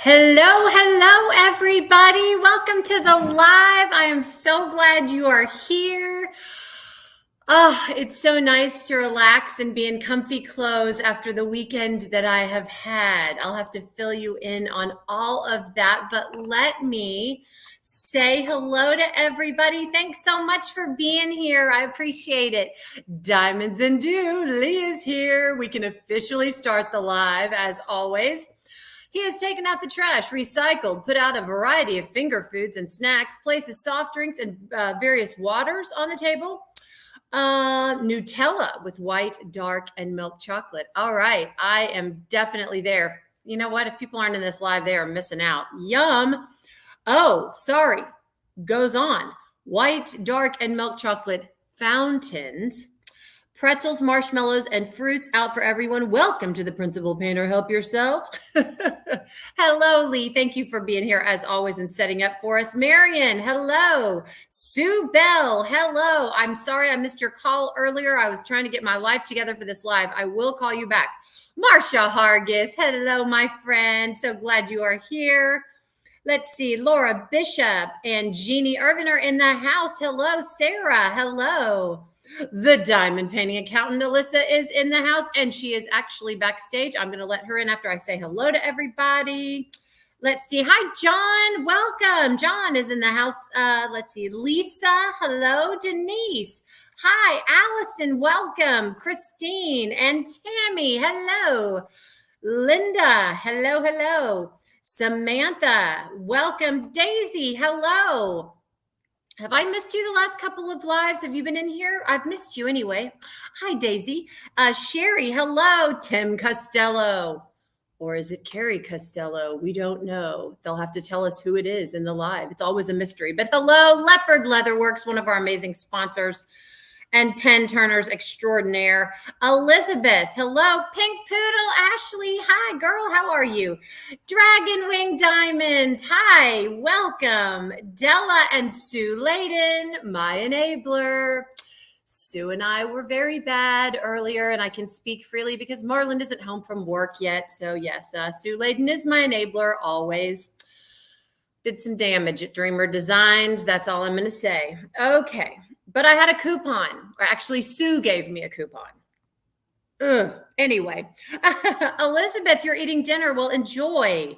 Hello, everybody. Welcome to the live. I am so glad you are here. Oh, it's so nice to relax and be in comfy clothes after the weekend that I have had. I'll have to fill you in on all of that, but let me say hello to everybody. Thanks so much for being here. I appreciate it. Diamonds and Dew, Lee is here. We can officially start the live as always. He has taken out the trash, recycled, put out a variety of finger foods and snacks, places soft drinks and various waters on the table. Nutella with white, dark, and milk chocolate. All right, I am definitely there. You know what? If people aren't in this live, they are missing out. Yum. Oh, sorry. Goes on. White, dark, and milk chocolate fountains. Pretzels, marshmallows, and fruits out for everyone. Welcome to the Principal Painter. Help yourself. Hello, Lee. Thank you for being here as always and setting up for us. Marion, hello. Sue Bell, hello. I'm sorry I missed your call earlier. I was trying to get my life together for this live. I will call you back. Marsha Hargis, hello, my friend. So glad you are here. Let's see. Laura Bishop and Jeannie Irvin are in the house. Hello, Sarah. Hello. The diamond painting accountant, Alyssa, is in the house, and she is actually backstage. I'm going to let her in after I say hello to everybody. Let's see. Hi, John. Welcome. John is in the house. Let's see. Lisa. Hello. Denise. Hi, Allison. Welcome. Christine and Tammy. Hello. Linda. Hello. Hello. Samantha. Welcome. Daisy. Hello. Have I missed you the last couple of lives? Have you been in here? I've missed you anyway. Hi, Daisy. Sherry, hello. Tim Costello. Or is it Carrie Costello? We don't know. They'll have to tell us who it is in the live. It's always a mystery. But hello, Leopard Leatherworks, one of our amazing sponsors and pen turners extraordinaire. Elizabeth, hello. Pink Poodle, Ashley, hi, girl, how are you? Dragon Wing Diamonds, hi, welcome. Della and Sue Layden, my enabler. Sue and I were very bad earlier, and I can speak freely because Marlon isn't home from work yet. So yes, Sue Layden is my enabler always. Did some damage at Dreamer Designs. That's all I'm going to say. Okay. But I had a coupon, or actually Sue gave me a coupon. Anyway, Elizabeth, you're eating dinner. Well, enjoy.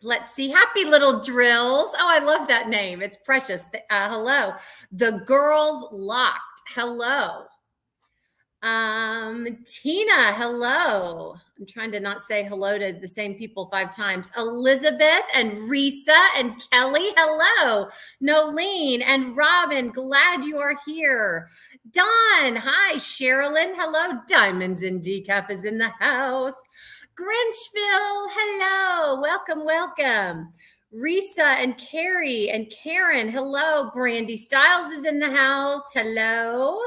Let's see. Happy Little Drills. Oh, I love that name. It's precious. Hello. The Girls Locked. Hello. Tina, hello. I'm trying to not say hello to the same people 5 times. Elizabeth and Risa and Kelly, hello. Nolene and Robin, glad you are here. Don, hi. Sherilyn, hello. Diamonds and Decaf is in the house. Grinchville, hello. Welcome, welcome. Risa and Carrie and Karen, hello. Brandy Styles is in the house. Hello.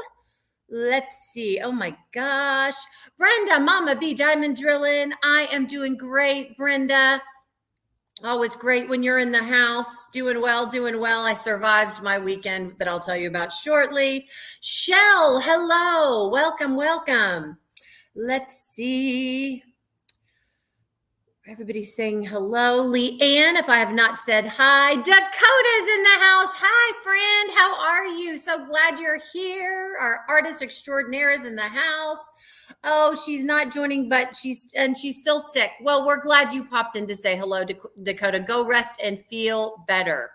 Let's see. Oh my gosh. Brenda, Mama B, Diamond Drilling. I am doing great, Brenda. Always great when you're in the house. Doing well, doing well. I survived my weekend that I'll tell you about shortly. Shell, hello. Welcome, welcome. Let's see. Everybody's saying hello. Leanne, if I have not said hi. Dakota's in the house. Hi, friend. How are you? So glad you're here. Our artist extraordinaire is in the house. Oh, she's not joining, but she's still sick. Well, we're glad you popped in to say hello, Dakota. Go rest and feel better.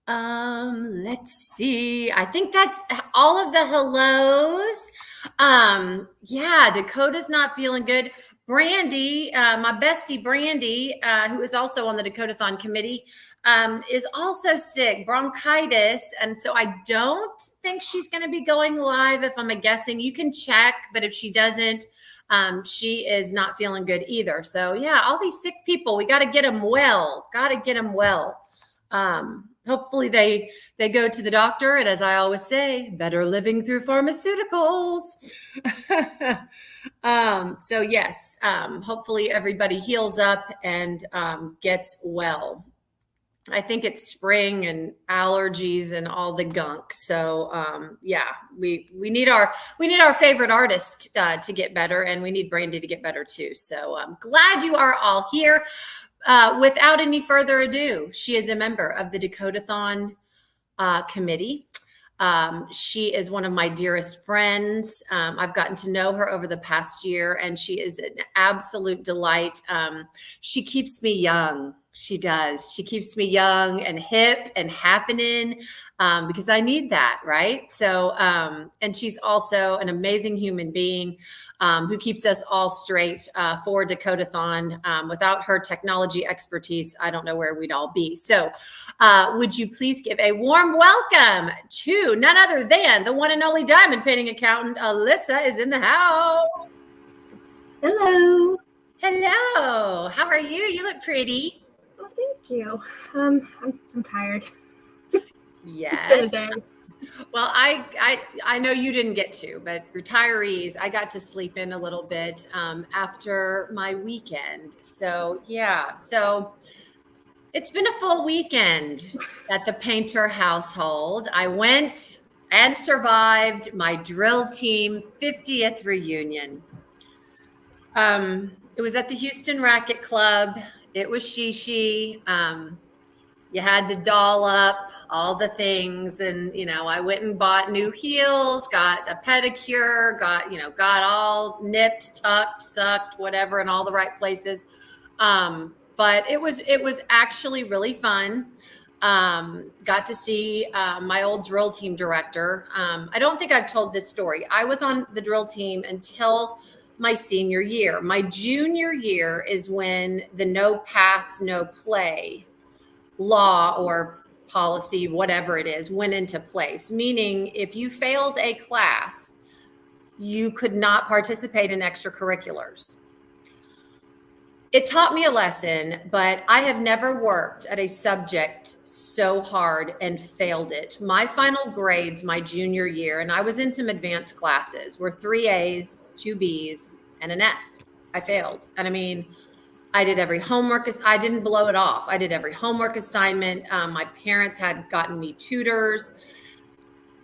Let's see. I think that's all of the hellos. Yeah, Dakota's not feeling good. Brandy, my bestie Brandy, who is also on the Dakotathon committee, is also sick, bronchitis. And so I don't think she's going to be going live if I'm guessing. You can check, but if she doesn't, she is not feeling good either. So yeah, all these sick people, we got to get them well, hopefully they go to the doctor. And as I always say, better living through pharmaceuticals. So yes, hopefully everybody heals up and gets well. I think it's spring and allergies and all the gunk. So yeah, we need our favorite artist to get better, and we need Brandy to get better too. So I'm glad you are all here. Without any further ado, she is a member of the Dakotathon committee. She is one of my dearest friends. I've gotten to know her over the past year, and she is an absolute delight. She keeps me young. She does. She keeps me young and hip and happening because I need that, right? So, and she's also an amazing human being who keeps us all straight for Dakotathon. Without her technology expertise, I don't know where we'd all be. So, would you please give a warm welcome to none other than the one and only diamond painting accountant, Alyssa is in the house. Hello. Hello. How are you? You look pretty. Oh, thank you. I'm tired. Yes. It's been a day. Well, I know you didn't get to, but retirees, I got to sleep in a little bit after my weekend. So yeah, so it's been a full weekend at the Painter household. I went and survived my drill team 50th reunion. It was at the Houston Racket Club. It was shishi. You had to doll up all the things, and I went and bought new heels, got a pedicure, got all nipped, tucked, sucked, whatever, in all the right places. But it was actually really fun. Got to see my old drill team director. I don't think I've told this story. I was on the drill team until my senior year. My junior year is when the no pass, no play law or policy, whatever it is, went into place. Meaning, if you failed a class, you could not participate in extracurriculars. It taught me a lesson, but I have never worked at a subject so hard and failed it. My final grades my junior year, and I was in some advanced classes, were 3 A's, 2 B's, and an F. I failed. And I mean, I did every homework. I didn't blow it off. I did every homework assignment. My parents had gotten me tutors.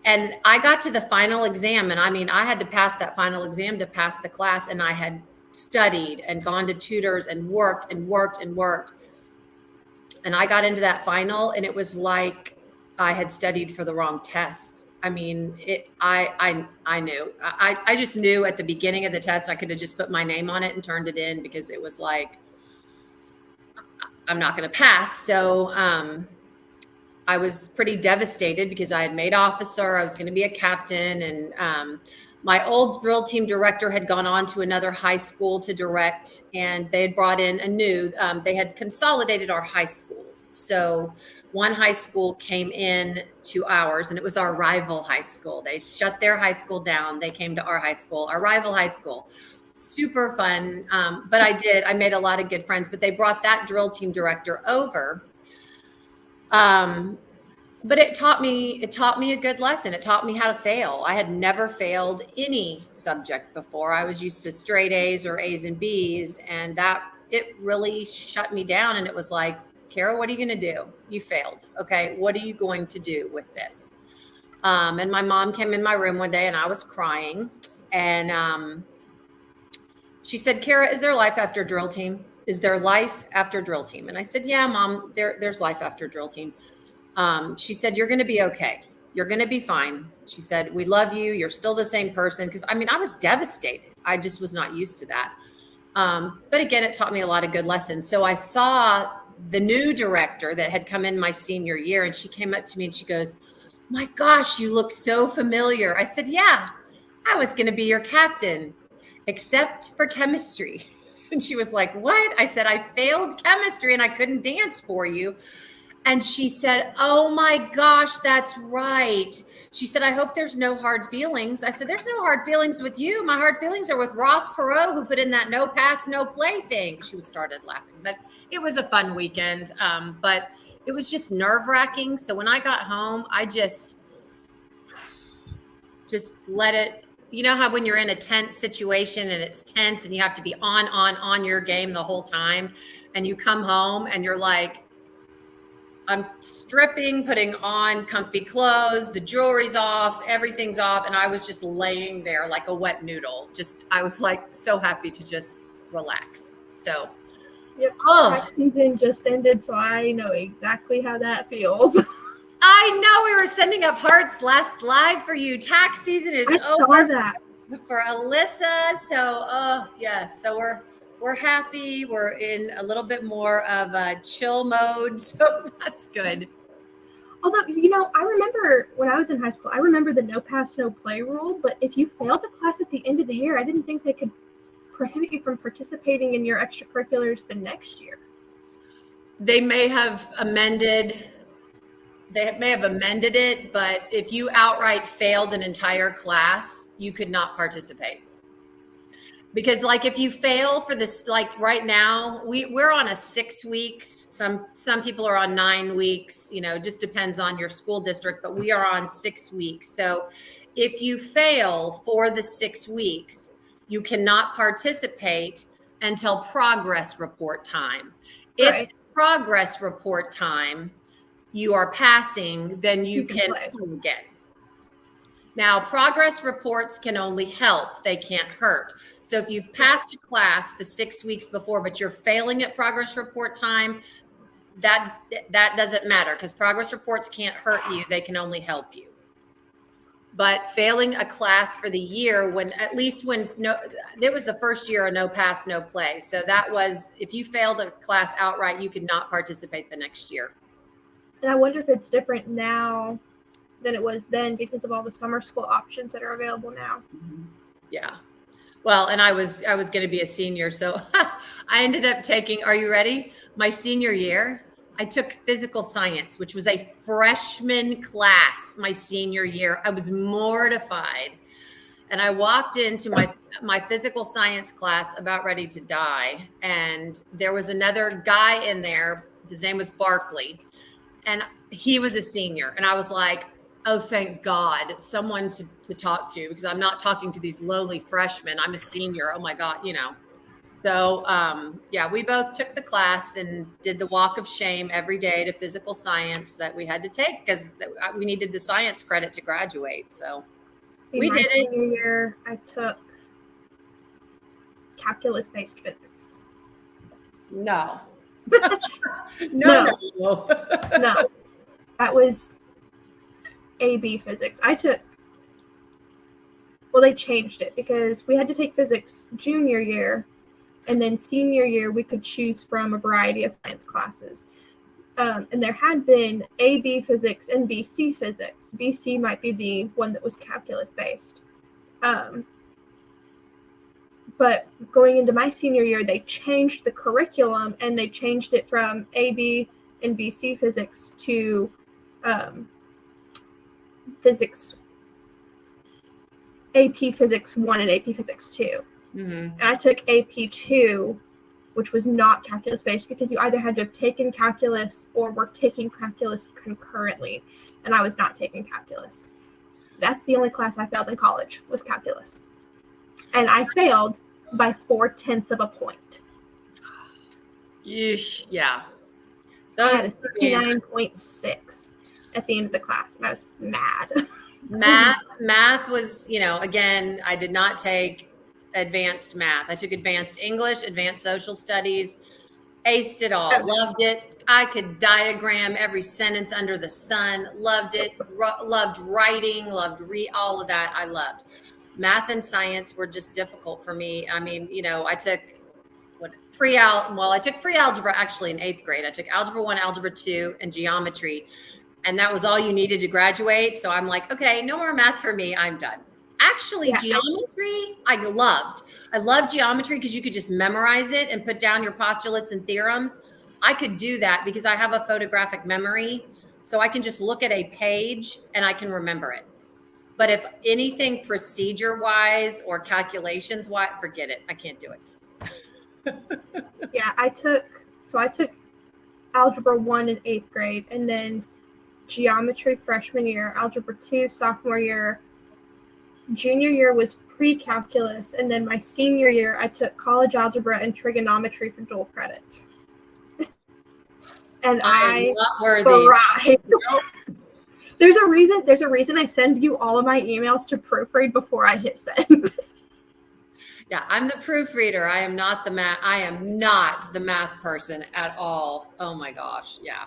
And I got to the final exam. And I mean, I had to pass that final exam to pass the class. And I had studied and gone to tutors and worked and worked and worked. And I got into that final, and it was like I had studied for the wrong test. I mean, I knew. I just knew at the beginning of the test I could have just put my name on it and turned it in, because it was like, I'm not going to pass. So I was pretty devastated because I had made officer. I was going to be a captain. And my old drill team director had gone on to another high school to direct, and they had brought in a new, they had consolidated our high schools. So one high school came in to ours, and it was our rival high school. They shut their high school down. They came to our high school, our rival high school. Super fun. But I made a lot of good friends, but they brought that drill team director over. But it taught me a good lesson. It taught me how to fail. I had never failed any subject before. I was used to straight A's or A's and B's, and it really shut me down. And it was like, Kara, what are you going to do? You failed. Okay. What are you going to do with this? And my mom came in my room one day, and I was crying, and she said, Kara, is there life after drill team? Is there life after drill team? And I said, yeah, Mom, there's life after drill team. She said, you're going to be okay. You're going to be fine. She said, we love you. You're still the same person. Because I mean, I was devastated. I just was not used to that. But again, it taught me a lot of good lessons. So I saw the new director that had come in my senior year, and she came up to me and she goes, my gosh, you look so familiar. I said, yeah, I was going to be your captain, except for chemistry. And she was like, what? I said, I failed chemistry and I couldn't dance for you. And she said, oh my gosh, that's right. She said, I hope there's no hard feelings. I said, there's no hard feelings with you. My hard feelings are with Ross Perot, who put in that no pass, no play thing. She started laughing, but it was a fun weekend. But it was just nerve wracking. So when I got home, I just let it, you know how when you're in a tense situation and it's tense and you have to be on your game the whole time, and you come home and you're like, I'm stripping, putting on comfy clothes, the jewelry's off, everything's off. And I was just laying there like a wet noodle. I was like so happy to just relax. So, Yep. Tax season just ended, so I know exactly how that feels. I know we were sending up hearts last live for you. Tax season is over. I saw that. For Alyssa. So, yes. So we're happy. We're in a little bit more of a chill mode. So that's good. Although, I remember when I was in high school, I remember the no pass, no play rule. But if you failed the class at the end of the year, I didn't think they could prohibit you from participating in your extracurriculars the next year. They may have amended it, but if you outright failed an entire class, you could not participate. Because like if you fail for this, like right now, we're on a 6 weeks. Some people are on 9 weeks, just depends on your school district, but we are on 6 weeks. So if you fail for the 6 weeks, you cannot participate until progress report time. Right. If progress report time, you are passing, then you can play again. Now, progress reports can only help. They can't hurt. So if you've passed a class the 6 weeks before, but you're failing at progress report time, that doesn't matter because progress reports can't hurt you. They can only help you. But failing a class for the year it was the first year of no pass, no play. So that was, if you failed a class outright, you could not participate the next year. And I wonder if it's different now than it was then because of all the summer school options that are available now. Yeah. Well, and I was going to be a senior. So I ended up taking, are you ready? My senior year, I took physical science, which was a freshman class my senior year. I was mortified. And I walked into my physical science class about ready to die. And there was another guy in there. His name was Barkley. And he was a senior. And I was like, oh, thank God, someone to talk to, because I'm not talking to these lowly freshmen. I'm a senior. Oh my God, So we both took the class and did the walk of shame every day to physical science that we had to take because we needed the science credit to graduate. So we did it. Senior year, I took calculus-based physics. No. No. That was AB physics. They changed it because we had to take physics junior year, and then senior year we could choose from a variety of science classes. And there had been AB physics and BC physics. BC might be the one that was calculus based. But going into my senior year, they changed the curriculum and they changed it from AB and BC physics to physics, AP Physics 1 and AP Physics 2. Mm-hmm. And I took AP 2, which was not calculus based because you either had to have taken calculus or were taking calculus concurrently. And I was not taking calculus. That's the only class I failed in college was calculus. And I failed by 0.4 of a point. Yeesh, yeah. I had a 69.6 at the end of the class, and I was mad. Math was, again, I did not take advanced math. I took advanced English, advanced social studies, aced it all, loved it. I could diagram every sentence under the sun, loved it, loved writing, loved all of that. I loved. Math and science were just difficult for me. I mean, I took I took pre-algebra actually in 8th grade. I took algebra 1, algebra 2, and geometry. And that was all you needed to graduate. So I'm like, okay, no more math for me. I'm done. Actually, geometry, I loved. I loved geometry because you could just memorize it and put down your postulates and theorems. I could do that because I have a photographic memory. So I can just look at a page and I can remember it. But if anything procedure-wise or calculations-wise, forget it. I can't do it. Yeah, I took algebra 1 in 8th grade, and then geometry freshman year, algebra 2 sophomore year. Junior year was pre-calculus, and then my senior year I took college algebra and trigonometry for dual credit. and I am not worthy. thrive. Nope. There's a reason I send you all of my emails to proofread before I hit send. Yeah, I'm the proofreader. I am not the math person at all. Oh my gosh. Yeah.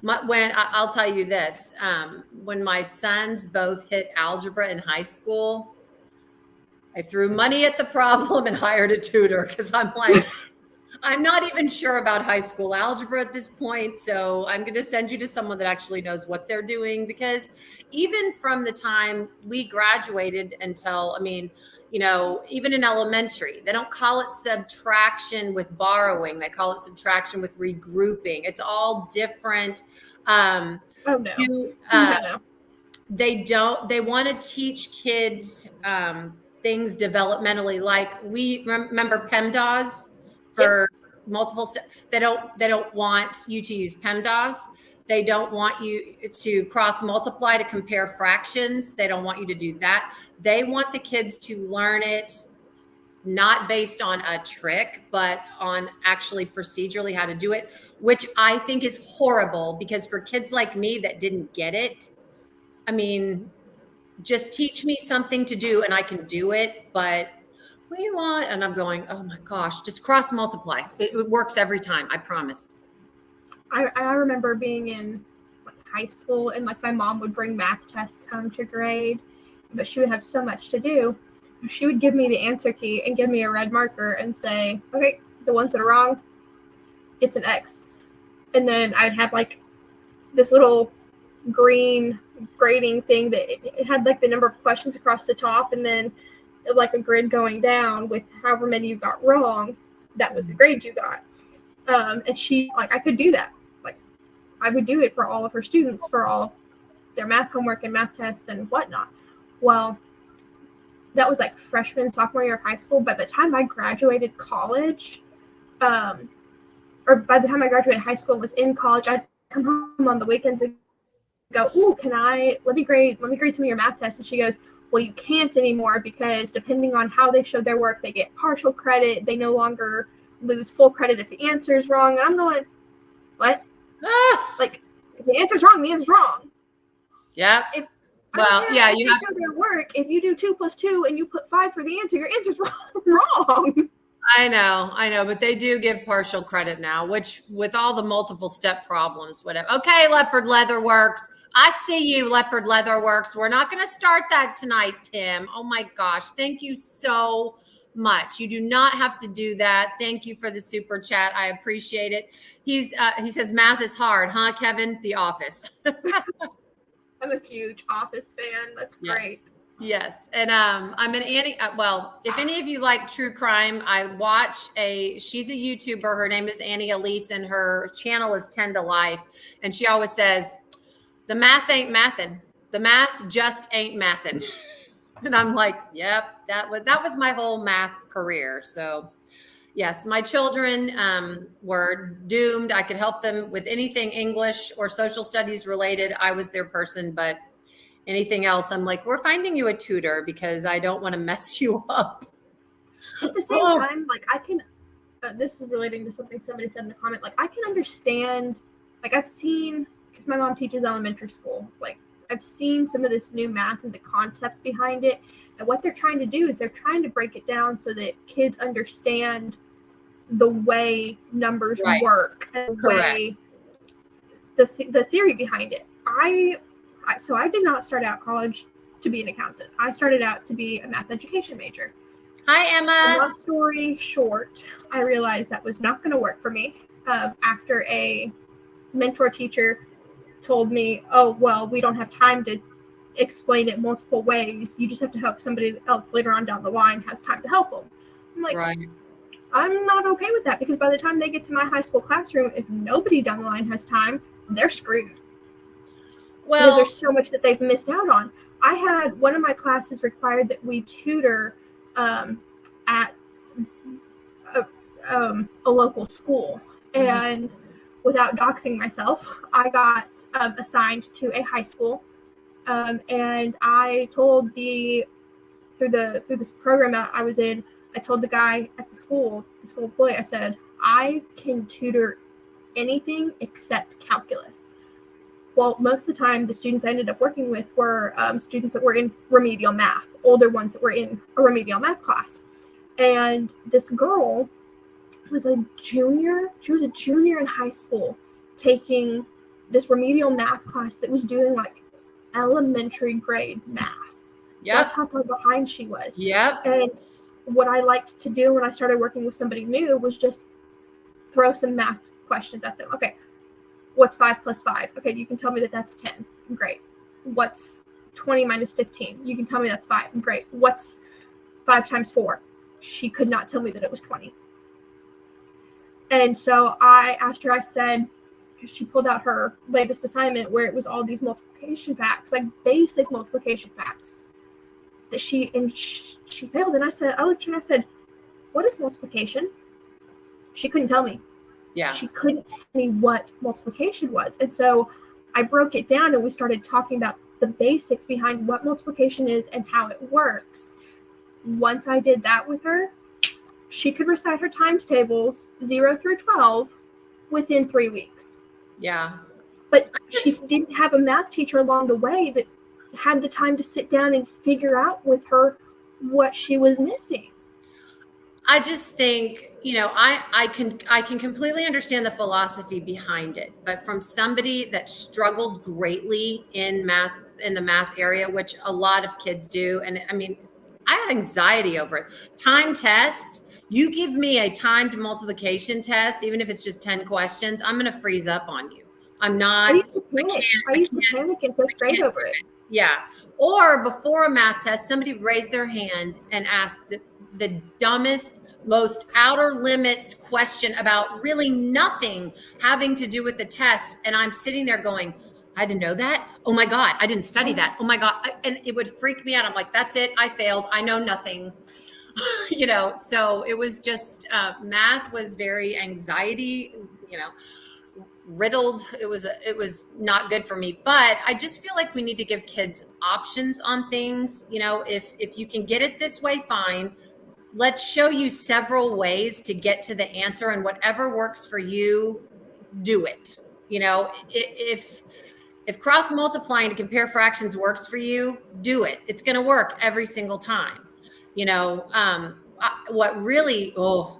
I'll tell you this, when my sons both hit algebra in high school, I threw money at the problem and hired a tutor because I'm like, I'm not even sure about high school algebra at this point. So I'm going to send you to someone that actually knows what they're doing, because even from the time we graduated until, I mean, even in elementary, they don't call it subtraction with borrowing. They call it subtraction with regrouping. It's all different. Oh no. No. They want to teach kids things developmentally, like we remember PEMDAS for multiple steps. They don't want you to use PEMDAS. They don't want you to cross multiply to compare fractions. They don't want you to do that. They want the kids to learn it not based on a trick, but on actually procedurally how to do it, which I think is horrible, because for kids like me that didn't get it, I mean, just teach me something to do and I can do it. But what do you want? And I'm going, oh my gosh, just cross multiply. It works every time. I promise. I remember being in high school, and my mom would bring math tests home to grade, but she would have so much to do. She would give me the answer key and give me a red marker and say, okay, the ones that are wrong, it's an X. And then I'd have this little green grading thing that it had the number of questions across the top, and then a grid going down with however many you got wrong. That was the grade you got. And she, I could do that. I would do it for all of her students for all their math homework and math tests and whatnot. Well, that was freshman, sophomore year of high school. By the time I graduated college, or by the time I graduated high school and was in college, I'd come home on the weekends and go, ooh, let me grade some of your math tests. And she goes, well, you can't anymore, because depending on how they showed their work, they get partial credit. They no longer lose full credit if the answer is wrong. And I'm going, what? If the answer's wrong, the answer's wrong. Yeah. You have to their work. If you do 2 + 2 and you put 5 for the answer, your answer's wrong. I know, but they do give partial credit now, which with all the multiple step problems, whatever. Okay, Leopard Leather Works. I see you, Leopard Leather Works. We're not going to start that tonight, Tim. Oh my gosh. Thank you so much. You do not have to do that. Thank you for the super chat. I appreciate it. He says math is hard, huh, Kevin? The Office. I'm a huge Office fan. That's great. Yes. And I'm an Annie. Well, if any of you like true crime, I watch she's a YouTuber. Her name is Annie Elise, and her channel is 10 to Life. And she always says, the math ain't mathin'. The math just ain't mathin'. And I'm like, yep, that was my whole math career. So yes, my children were doomed. I could help them with anything English or social studies related. I was their person, but anything else, I'm like, we're finding you a tutor because I don't want to mess you up. At the same time, I can, this is relating to something somebody said in the comment, I can understand, I've seen, because my mom teaches elementary school, I've seen some of this new math and the concepts behind it. And what they're trying to do is they're trying to break it down so that kids understand the way numbers work and the way the theory behind it. So I did not start out college to be an accountant. I started out to be a math education major. Hi, Emma. Long story short, I realized that was not going to work for me after a mentor teacher told me, oh, well, we don't have time to explain it multiple ways. You just have to help somebody else later on down the line has time to help them. I'm like, I'm not okay with that, because by the time they get to my high school classroom, if nobody down the line has time, they're screwed. Well, because there's so much that they've missed out on. I had one of my classes required that we tutor at a local school. And without doxing myself, I got assigned to a high school. And I told through this program that I was in, I told the guy at the school employee, I said, I can tutor anything except calculus. Well, most of the time, the students I ended up working with were students that were in remedial math, older ones that were in a remedial math class. And this girl was a junior. She was a junior in high school taking this remedial math class that was doing like elementary grade math. Yep. That's how far behind she was. Yep. And what I liked to do when I started working with somebody new was just throw some math questions at them. Okay, what's 5 plus 5? Okay, you can tell me that that's 10. Great. What's 20 minus 15? You can tell me that's 5. Great. What's 5 times 4? She could not tell me that it was 20. And so I asked her, I said, because she pulled out her latest assignment where it was all these multiplication facts, like basic multiplication facts, that she failed. And I looked at her and I said, what is multiplication? She couldn't tell me. Yeah. She couldn't tell me what multiplication was. And so I broke it down and we started talking about the basics behind what multiplication is and how it works. Once I did that with her, she could recite her times tables 0 through 12 within 3 weeks. Yeah. But she didn't have a math teacher along the way that had the time to sit down and figure out with her what she was missing. I just think, I can completely understand the philosophy behind it, but from somebody that struggled greatly in the math area, which a lot of kids do. And I mean, I had anxiety over it. Time tests, you give me a timed multiplication test, even if it's just 10 questions, I'm going to freeze up on you. I'm not. I used to panic in fifth grade over it. Yeah. Or before a math test, somebody raised their hand and asked the dumbest, most outer limits question about really nothing having to do with the test. And I'm sitting there going, I didn't know that. Oh my God, I didn't study that. Oh my God. And it would freak me out. I'm like, that's it. I failed. I know nothing. So it was just, math was very anxiety, riddled. It was not good for me, but I just feel like we need to give kids options on things. If you can get it this way, fine. Let's show you several ways to get to the answer, and whatever works for you, do it. If cross multiplying to compare fractions works for you, do it. It's going to work every single time. I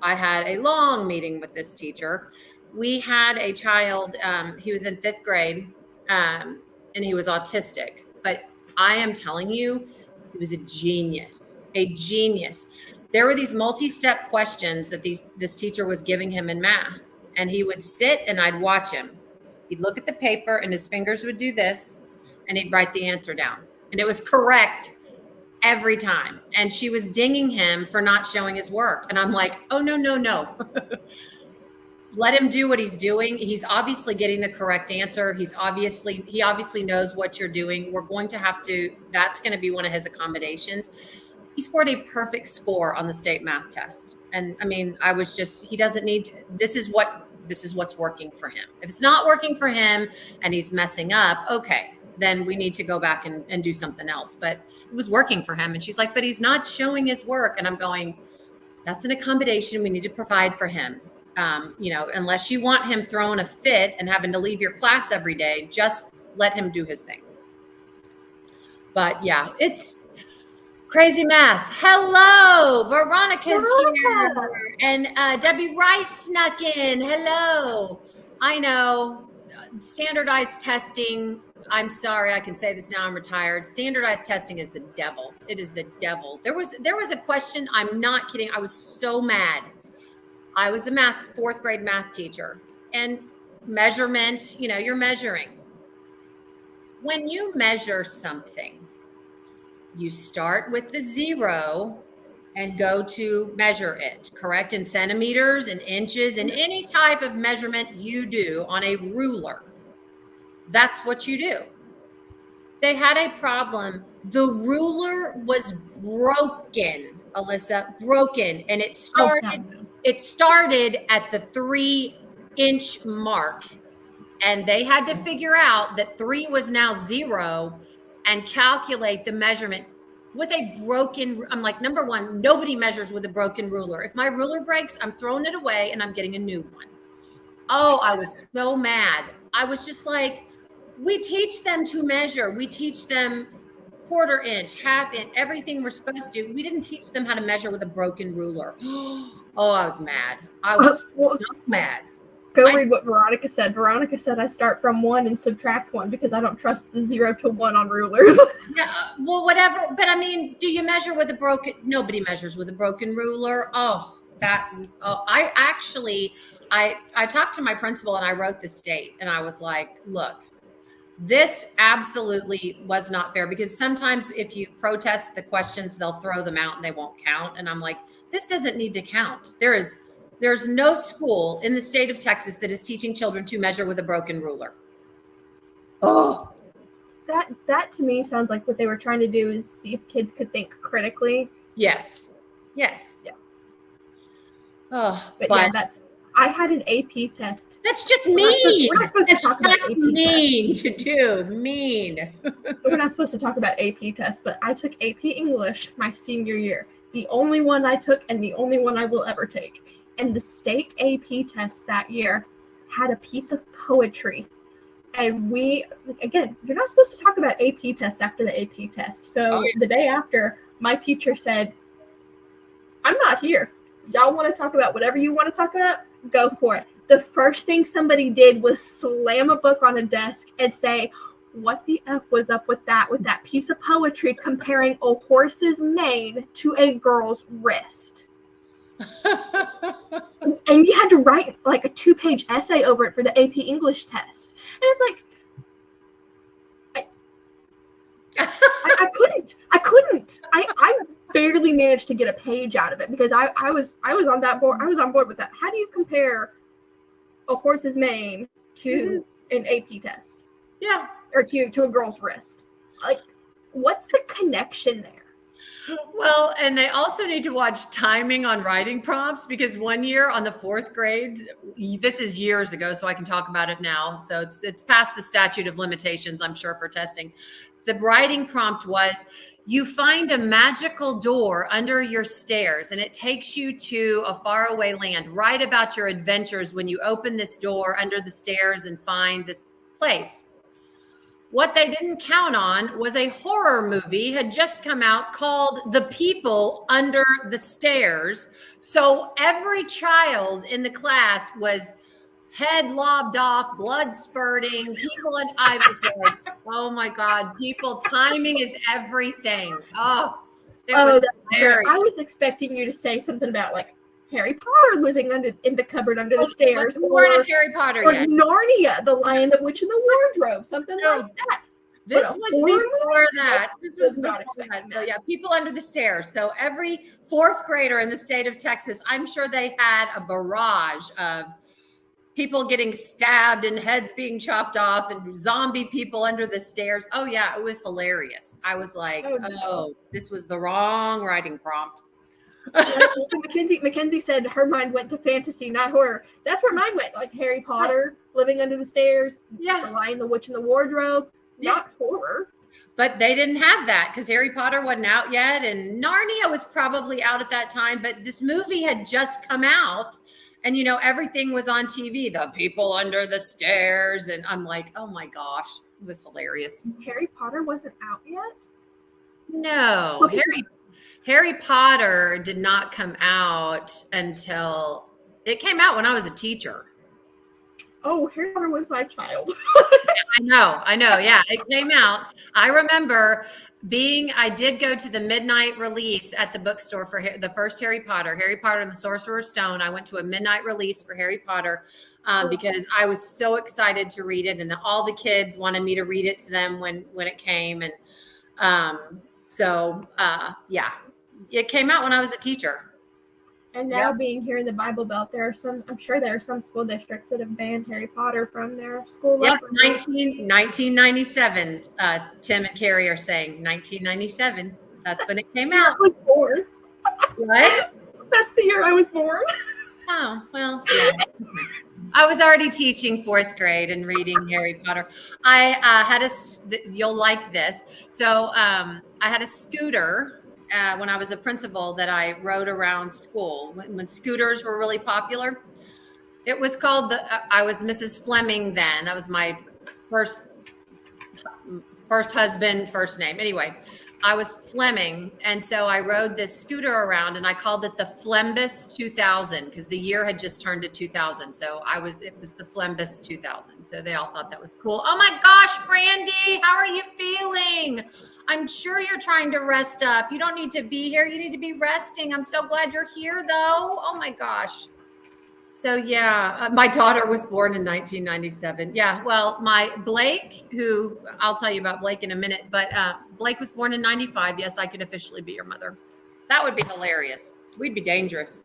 had a long meeting with this teacher. We had a child, he was in 5th grade, and he was autistic, but I am telling you, he was a genius. There were these multi-step questions that this teacher was giving him in math, and he would sit and I'd watch him. He'd look at the paper and his fingers would do this, and he'd write the answer down, and it was correct every time. And she was dinging him for not showing his work, and I'm like, oh, no. Let him do what he's doing. He's obviously getting the correct answer. He obviously knows what you're doing. That's going to be one of his accommodations. He scored a perfect score on the state math test. And I mean, he doesn't need to, this is what's working for him. If it's not working for him and he's messing up, okay, then we need to go back and do something else. But it was working for him. And she's like, but he's not showing his work. And I'm going, that's an accommodation we need to provide for him. Unless you want him throwing a fit and having to leave your class every day, just let him do his thing. But yeah, it's crazy math. Hello, Veronica's here. And Debbie Rice snuck in. Hello. I know, standardized testing. I'm sorry, I can say this now, I'm retired. Standardized testing is the devil. It is the devil. There was a question, I'm not kidding. I was so mad. I was a 4th grade math teacher, and measurement, you're measuring. When you measure something, you start with the 0 and go to measure it, correct? In centimeters and inches and any type of measurement you do on a ruler. That's what you do. They had a problem. The ruler was broken, Alyssa, broken. And it started at the 3-inch mark. And they had to figure out that 3 was now 0 and calculate the measurement with a broken. I'm like, number one, nobody measures with a broken ruler. If my ruler breaks, I'm throwing it away and I'm getting a new one. Oh, I was so mad. I was just like, we teach them to measure. We teach them quarter inch, half inch, everything we're supposed to. We didn't teach them how to measure with a broken ruler. Oh, I was mad. I was Well, so mad. go read what Veronica said. Veronica said I start from 1 and subtract 1 because I don't trust the 0 to 1 on rulers. Yeah, well, whatever. But I mean, do you measure with a broken? Nobody measures with a broken ruler. I talked to my principal and I wrote the state and I was like, look, this absolutely was not fair, because sometimes if you protest the questions, they'll throw them out and they won't count. And I'm like, this doesn't need to count. There's no school in the state of Texas that is teaching children to measure with a broken ruler. Oh, that to me sounds like what they were trying to do is see if kids could think critically. yes. Yeah. Oh, but yeah, I had an AP test. That's just mean. We're not supposed to talk about AP mean to do. Mean. We're not supposed to talk about AP tests, but I took AP English my senior year. The only one I took and the only one I will ever take. And the state AP test that year had a piece of poetry. And again, you're not supposed to talk about AP tests after the AP test. So the day after, my teacher said, I'm not here. Y'all want to talk about whatever you want to talk about? Go for it. The first thing somebody did was slam a book on a desk and say, what the F was up with that piece of poetry comparing a horse's mane to a girl's wrist? And you had to write like a 2-page essay over it for the AP English test. And it's like, I couldn't. I barely managed to get a page out of it because I was on that board. I was on board with that. How do you compare a horse's mane to an AP test? Yeah. Or to a girl's wrist? Like, what's the connection there? Well, and they also need to watch timing on writing prompts, because one year on the 4th grade, this is years ago, so I can talk about it now. So it's past the statute of limitations, I'm sure, for testing. The writing prompt was, you find a magical door under your stairs and it takes you to a faraway land. Write about your adventures when you open this door under the stairs and find this place. What they didn't count on was a horror movie had just come out called The People Under the Stairs. So every child in the class was head lobbed off, blood spurting, people, and I was like, oh my God, people, timing is everything. Oh, it was hilarious. I was expecting you to say something about like Harry Potter living in the cupboard under the stairs, or Harry Potter or yet. Narnia, the Lion, the Witch, and the Wardrobe, something like that. This was before that. This was not that. So yeah, people under the stairs. So every 4th grader in the state of Texas, I'm sure they had a barrage of people getting stabbed and heads being chopped off and zombie people under the stairs. Oh yeah, it was hilarious. I was like, oh, this was the wrong writing prompt. Mackenzie said her mind went to fantasy, not horror. That's where mine went, like Harry Potter, living under the stairs, yeah, the Lion, the Witch, and the Wardrobe, not horror. But they didn't have that because Harry Potter wasn't out yet, and Narnia was probably out at that time, but this movie had just come out, and you know, everything was on TV, the people under the stairs, and I'm like, oh my gosh, it was hilarious. Harry Potter wasn't out yet? No, Harry Potter did not come out until it came out when I was a teacher. Oh, Harry Potter was my child. I know. Yeah, it came out. I remember I did go to the midnight release at the bookstore for the first Harry Potter and the Sorcerer's Stone. I went to a midnight release for Harry Potter because I was so excited to read it. And all the kids wanted me to read it to them when it came. And yeah, it came out when I was a teacher. And now being here in the Bible Belt, I'm sure there are some school districts that have banned Harry Potter from their school. Yep, 1997. Tim and Carrie are saying 1997. That's when it came out. I was born. What? That's the year I was born. Oh, well, yeah. I was already teaching 4th grade and reading Harry Potter. I had you'll like this. So I had a scooter when I was a principal that I rode around school when scooters were really popular. It was called I was Mrs. Fleming then. That was my first husband, first name. Anyway, I was Fleming. And so I rode this scooter around and I called it the Flembus 2000 because the year had just turned to 2000. So it was the Flembus 2000. So they all thought that was cool. Oh my gosh, Brandy, how are you feeling? I'm sure you're trying to rest up. You don't need to be here. You need to be resting. I'm so glad you're here though. Oh my gosh. So yeah, my daughter was born in 1997. Yeah, well, my Blake, who I'll tell you about Blake in a minute, but Blake was born in 95. Yes, I can officially be your mother. That would be hilarious. We'd be dangerous.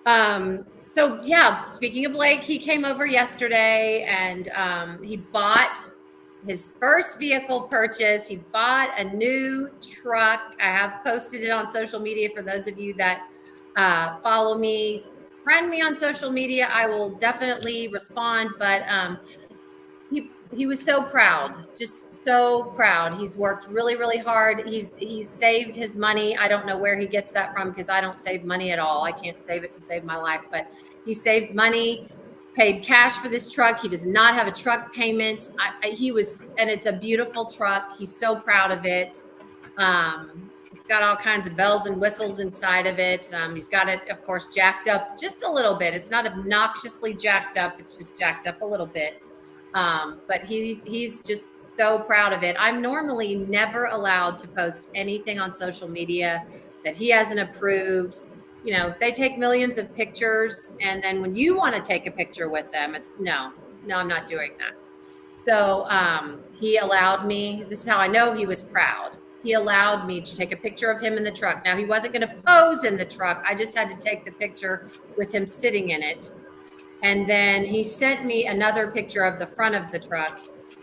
So yeah, speaking of Blake, he came over yesterday and he bought his first vehicle purchase. He bought a new truck. I have posted it on social media for those of you that follow me, friend me on social media. I will definitely respond, but he was so proud, just so proud. He's worked really, really hard. He's saved his money. I don't know where he gets that from because I don't save money at all. I can't save it to save my life, but he saved money, paid cash for this truck. He does not have a truck payment. And it's a beautiful truck. He's so proud of it. It's got all kinds of bells and whistles inside of it. He's got it, of course, jacked up just a little bit. It's not obnoxiously jacked up. It's just jacked up a little bit. But he's just so proud of it. I'm normally never allowed to post anything on social media that he hasn't approved. You know, they take millions of pictures, and then when you want to take a picture with them, it's no, I'm not doing that. So he allowed me. This is how I know he was proud. He allowed me to take a picture of him in the truck. Now, he wasn't going to pose in the truck. I just had to take the picture with him sitting in it. And then he sent me another picture of the front of the truck.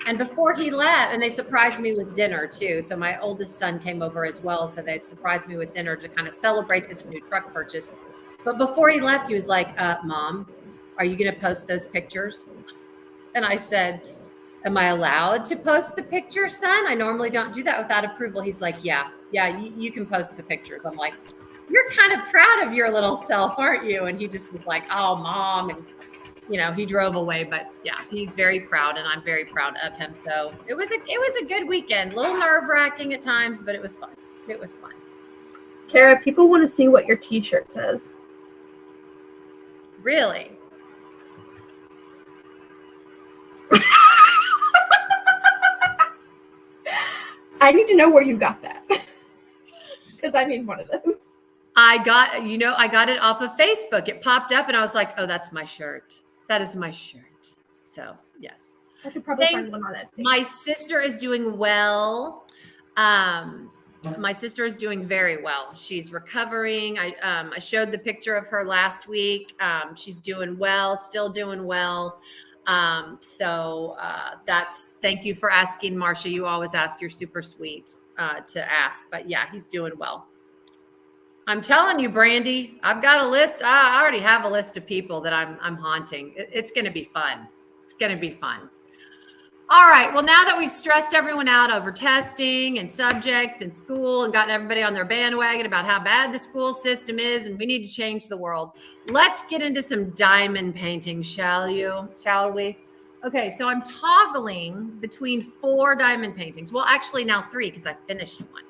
And before he left, and they surprised me with dinner too. So my oldest son came over as well. So they'd surprised me with dinner to kind of celebrate this new truck purchase. But before he left, he was like, Mom, are you going to post those pictures? And I said, am I allowed to post the picture, son? I normally don't do that without approval. He's like, yeah, you can post the pictures. I'm like, you're kind of proud of your little self, aren't you? And he just was like, oh, Mom. And, you know, he drove away. But yeah, he's very proud and I'm very proud of him. So it was a good weekend. A little nerve-wracking at times, but it was fun. It was fun. Kara, people want to see what your t-shirt says. Really? I need to know where you got that. Because I need one of those. I got it off of Facebook. It popped up and I was like, oh, that's my shirt. That is my shirt. So, yes. I could probably find one on Etsy. My sister is doing well. My sister is doing very well. She's recovering. I showed the picture of her last week. She's doing well, still doing well. Thank you for asking, Marcia. You always ask. You're super sweet to ask. But yeah, he's doing well. I'm telling you, Brandy, I've got a list. I already have a list of people that I'm haunting. It's going to be fun. It's going to be fun. All right. Well, now that we've stressed everyone out over testing and subjects and school and gotten everybody on their bandwagon about how bad the school system is and we need to change the world, let's get into some diamond painting, shall we? Okay. So I'm toggling between 4 diamond paintings. Well, actually now 3 because I finished one.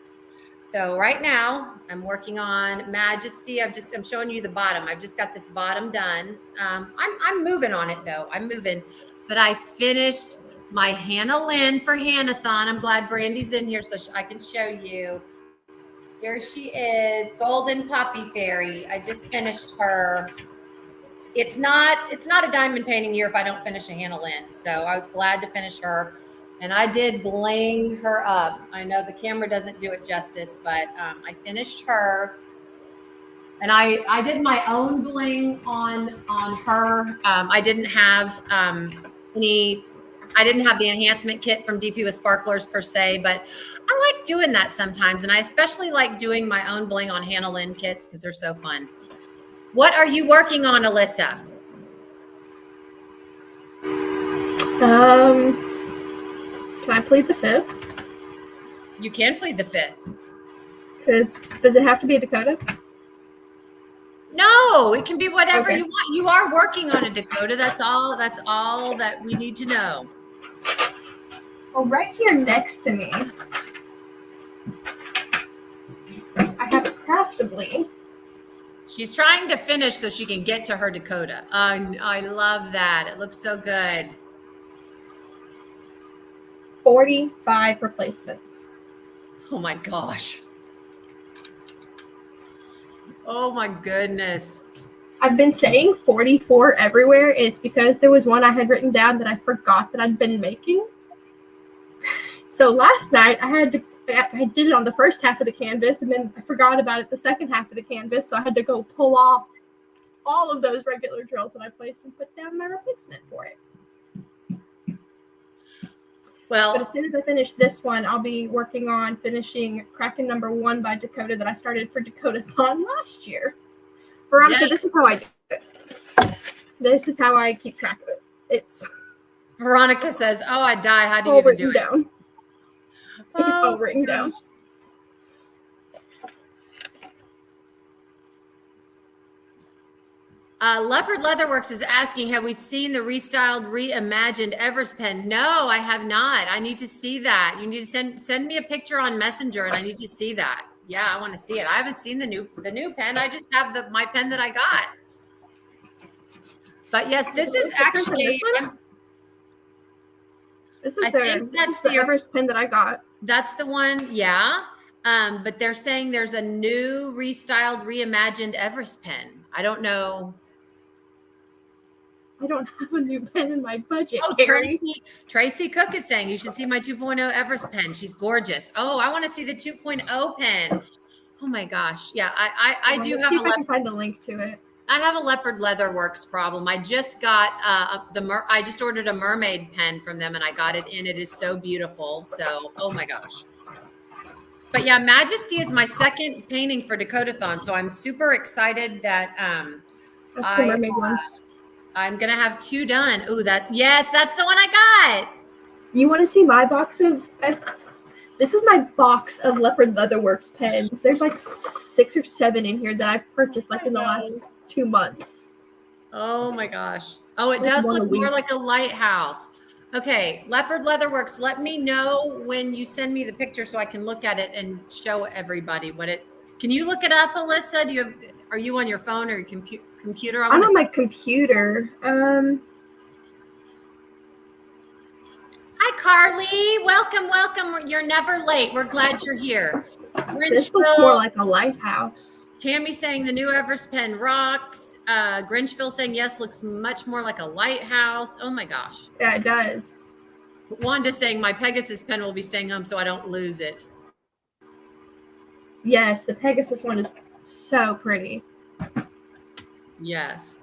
So right now I'm working on Majesty. I'm showing you the bottom. I've just got this bottom done. I'm moving on it though. I'm moving, but I finished my Hannah Lynn for Hannathon. I'm glad Brandy's in here so I can show you. Here she is, Golden Poppy Fairy. I just finished her. It's not a diamond painting year if I don't finish a Hannah Lynn. So I was glad to finish her. And I did bling her up. I know the camera doesn't do it justice, but I finished her. And I did my own bling on her. I didn't have the enhancement kit from DP with Sparklers per se, but I like doing that sometimes. And I especially like doing my own bling on Hannah Lynn kits because they're so fun. What are you working on, Alyssa? Can I plead the 5th? You can plead the 5th. Does it have to be a Dakota? No, it can be whatever Okay. you want. You are working on it, Dakota. That's all that we need to know. Well, right here next to me, I have a Craftably. She's trying to finish so she can get to her Dakota. I love that. It looks so good. 45 replacements. Oh my gosh. Oh my goodness. I've been saying 44 everywhere, and it's because there was one I had written down that I forgot that I'd been making. So last night I did it on the first half of the canvas, and then I forgot about it the second half of the canvas, so I had to go pull off all of those regular drills that I placed and put down my replacement for it. Well, but as soon as I finish this one, I'll be working on finishing Kraken number 1 by Dakota that I started for Dakotathon last year. Veronica, yes. This is how I do it. This is how I keep track of it. It's Veronica says, "Oh, I die. How do you all even written do it?" Down. It's all written down. Leopard Leatherworks is asking, have we seen the restyled, reimagined Everest pen? No, I have not. I need to see that. You need to send me a picture on Messenger, and I need to see that. Yeah, I want to see it. I haven't seen the new pen. I just have my pen that I got. But yes, this is actually. This is the Everest pen that I got. That's the one, yeah. But they're saying there's a new restyled, reimagined Everest pen. I don't know. I don't have a new pen in my budget. Oh, Tracy Cook is saying you should see my 2.0 Everest pen. She's gorgeous. Oh, I want to see the 2.0 pen. Oh my gosh. Yeah, I do have see if I can find a link to it. I have a Leopard Leatherworks problem. I just got I just ordered a mermaid pen from them, and I got it in. It is so beautiful. So, oh my gosh. But yeah, Majesty is my second painting for Dakotathon, so I'm super excited that that's the mermaid one. I'm gonna have 2 done. Oh, that's the one I got. You want to see my box of? This is my box of Leopard Leatherworks pens. There's like 6 or 7 in here that I've purchased like in the last 2 months. Oh my gosh. Oh, it does look more like a lighthouse. Okay, Leopard Leatherworks, let me know when you send me the picture so I can look at it and show everybody what it. Can you look it up, Alyssa? Are you on your phone or your computer? I'm on my computer. Hi, Carly. Welcome. You're never late. We're glad you're here. This looks more like a lighthouse. Tammy saying the new Everest pen rocks. Grinchville saying yes, looks much more like a lighthouse. Oh my gosh. Yeah, it does. Wanda saying my Pegasus pen will be staying home so I don't lose it. Yes, the Pegasus one is so pretty. Yes.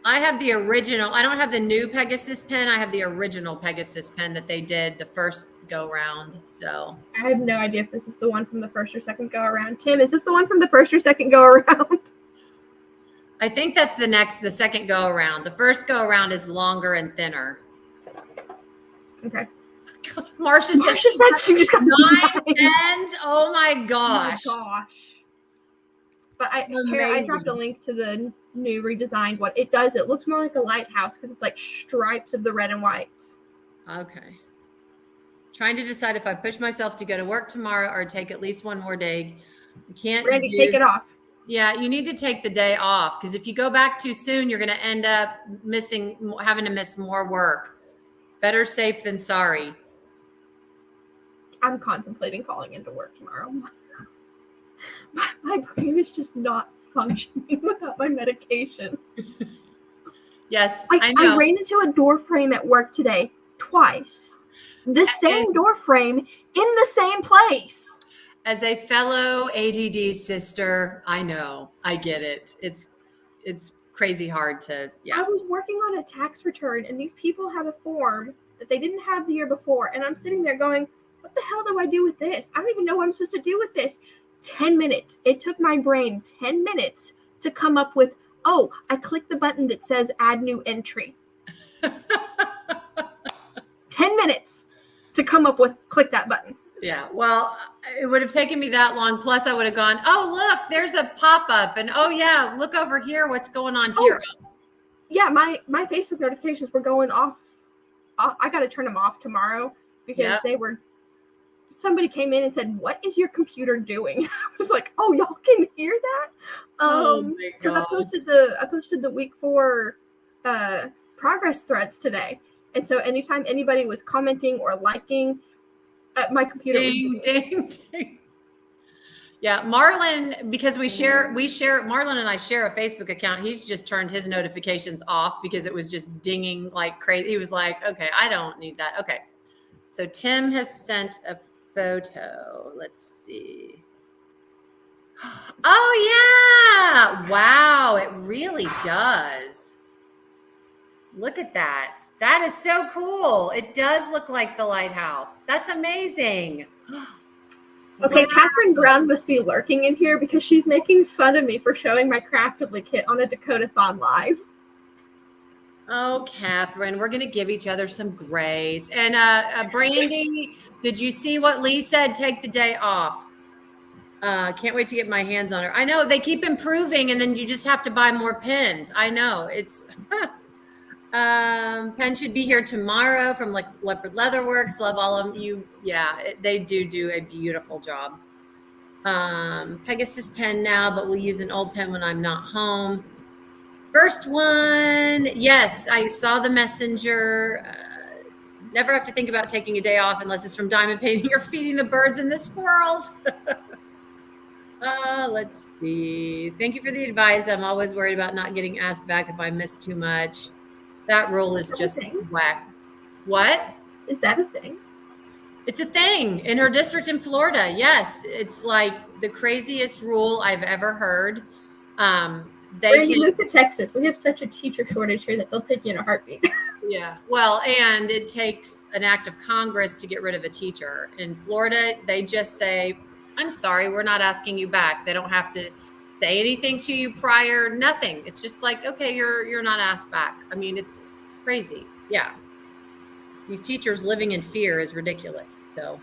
I have the original. I don't have the new Pegasus pen. I have the original Pegasus pen that they did the first go round. So I have no idea if this is the one from the first or second go around. Tim, is this the one from the first or second go around? I think that's the second go around. The first go around is longer and thinner. Okay. Marcia said she just got 9 pens. Oh my gosh. Oh my gosh. But I dropped a link to the new redesigned one. It looks more like a lighthouse because it's like stripes of the red and white. Okay. Trying to decide if I push myself to go to work tomorrow or take at least one more day. You can't. Randy, take it off. Yeah, you need to take the day off because if you go back too soon, you're going to end up having to miss more work. Better safe than sorry. I'm contemplating calling into work tomorrow. My brain is just not functioning without my medication. Yes, I know. I ran into a door frame at work today twice. The same door frame in the same place. As a fellow ADD sister, I know. I get it. It's crazy hard to, yeah. I was working on a tax return, and these people had a form that they didn't have the year before, and I'm sitting there going, what the hell do I do with this? I don't even know what I'm supposed to do with this. 10 minutes. It took my brain 10 minutes to come up with, I clicked the button that says add new entry. 10 minutes to come up with click that button. Yeah. Well, it would have taken me that long. Plus, I would have gone, oh, look, there's a pop-up. And oh, yeah, look over here. What's going on here? Yeah, my Facebook notifications were going off. I got to turn them off tomorrow because somebody came in and said, what is your computer doing? I was like, oh, y'all can hear that? Because I posted the week 4 progress threads today. And so anytime anybody was commenting or liking, my computer was ding. Yeah, Marlon, because we share, Marlon and I share a Facebook account. He's just turned his notifications off because it was just dinging like crazy. He was like, okay, I don't need that. Okay. So Tim has sent a photo. Let's see. Oh, yeah. Wow, it really does. Look at that. That is so cool. It does look like the lighthouse. That's amazing. Okay, wow. Catherine Brown must be lurking in here because she's making fun of me for showing my Craftedly kit on a Dakotathon live. Oh, Catherine, we're going to give each other some grace. And Brandy, did you see what Lee said? Take the day off. Can't wait to get my hands on her. I know they keep improving and then you just have to buy more pens. I know it's Pen should be here tomorrow from like Leopard Leatherworks. Love all of you. Yeah, they do a beautiful job. Pegasus pen now, but we'll use an old pen when I'm not home. First one. Yes, I saw the messenger. Never have to think about taking a day off unless it's from diamond painting or feeding the birds and the squirrels. Let's see. Thank you for the advice. I'm always worried about not getting asked back if I miss too much. That rule is just whack. What? Is that a thing? It's a thing in her district in Florida. Yes. It's like the craziest rule I've ever heard. Brandy, move to Texas. We have such a teacher shortage here that they'll take you in a heartbeat. Yeah. Well, and it takes an act of Congress to get rid of a teacher. In Florida, they just say, I'm sorry, we're not asking you back. They don't have to say anything to you prior, nothing. It's just like, okay, you're not asked back. I mean, it's crazy. Yeah. These teachers living in fear is ridiculous. So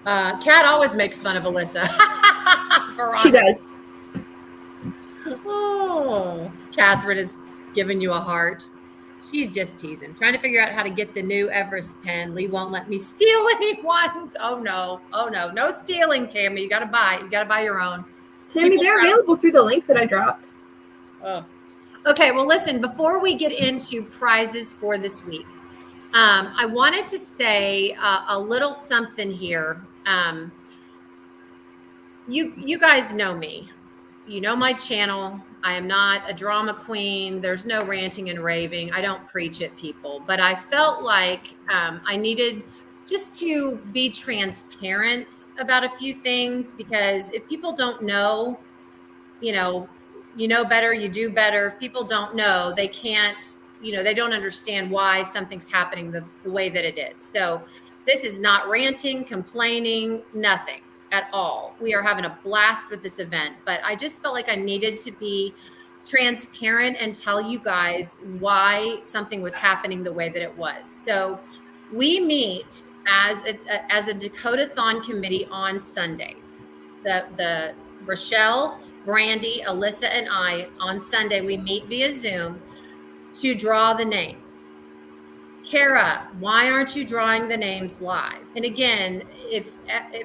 Kat always makes fun of Alyssa. She does. Oh, Catherine is giving you a heart. She's just teasing, trying to figure out how to get the new Everest pen. Lee won't let me steal anyone's. Oh no, no stealing, Tammy. You gotta buy your own. Tammy, they're available through the link that I dropped. Oh. Okay, well, listen, before we get into prizes for this week, I wanted to say a little something here. You guys know me. You know my channel. I am not a drama queen. There's no ranting and raving. I don't preach at people, but I felt like I needed just to be transparent about a few things, because if people don't know, you know better, you do better. If people don't know, they can't, they don't understand why something's happening the way that it is. So this is not ranting, complaining, nothing at all. We are having a blast with this event, but I just felt like I needed to be transparent and tell you guys why something was happening the way that it was. So we meet as a Dakotathon committee on Sundays. The Rochelle, Brandy, Alyssa, and I on Sunday, we meet via Zoom to draw the names. Kara, why aren't you drawing the names live? And again, if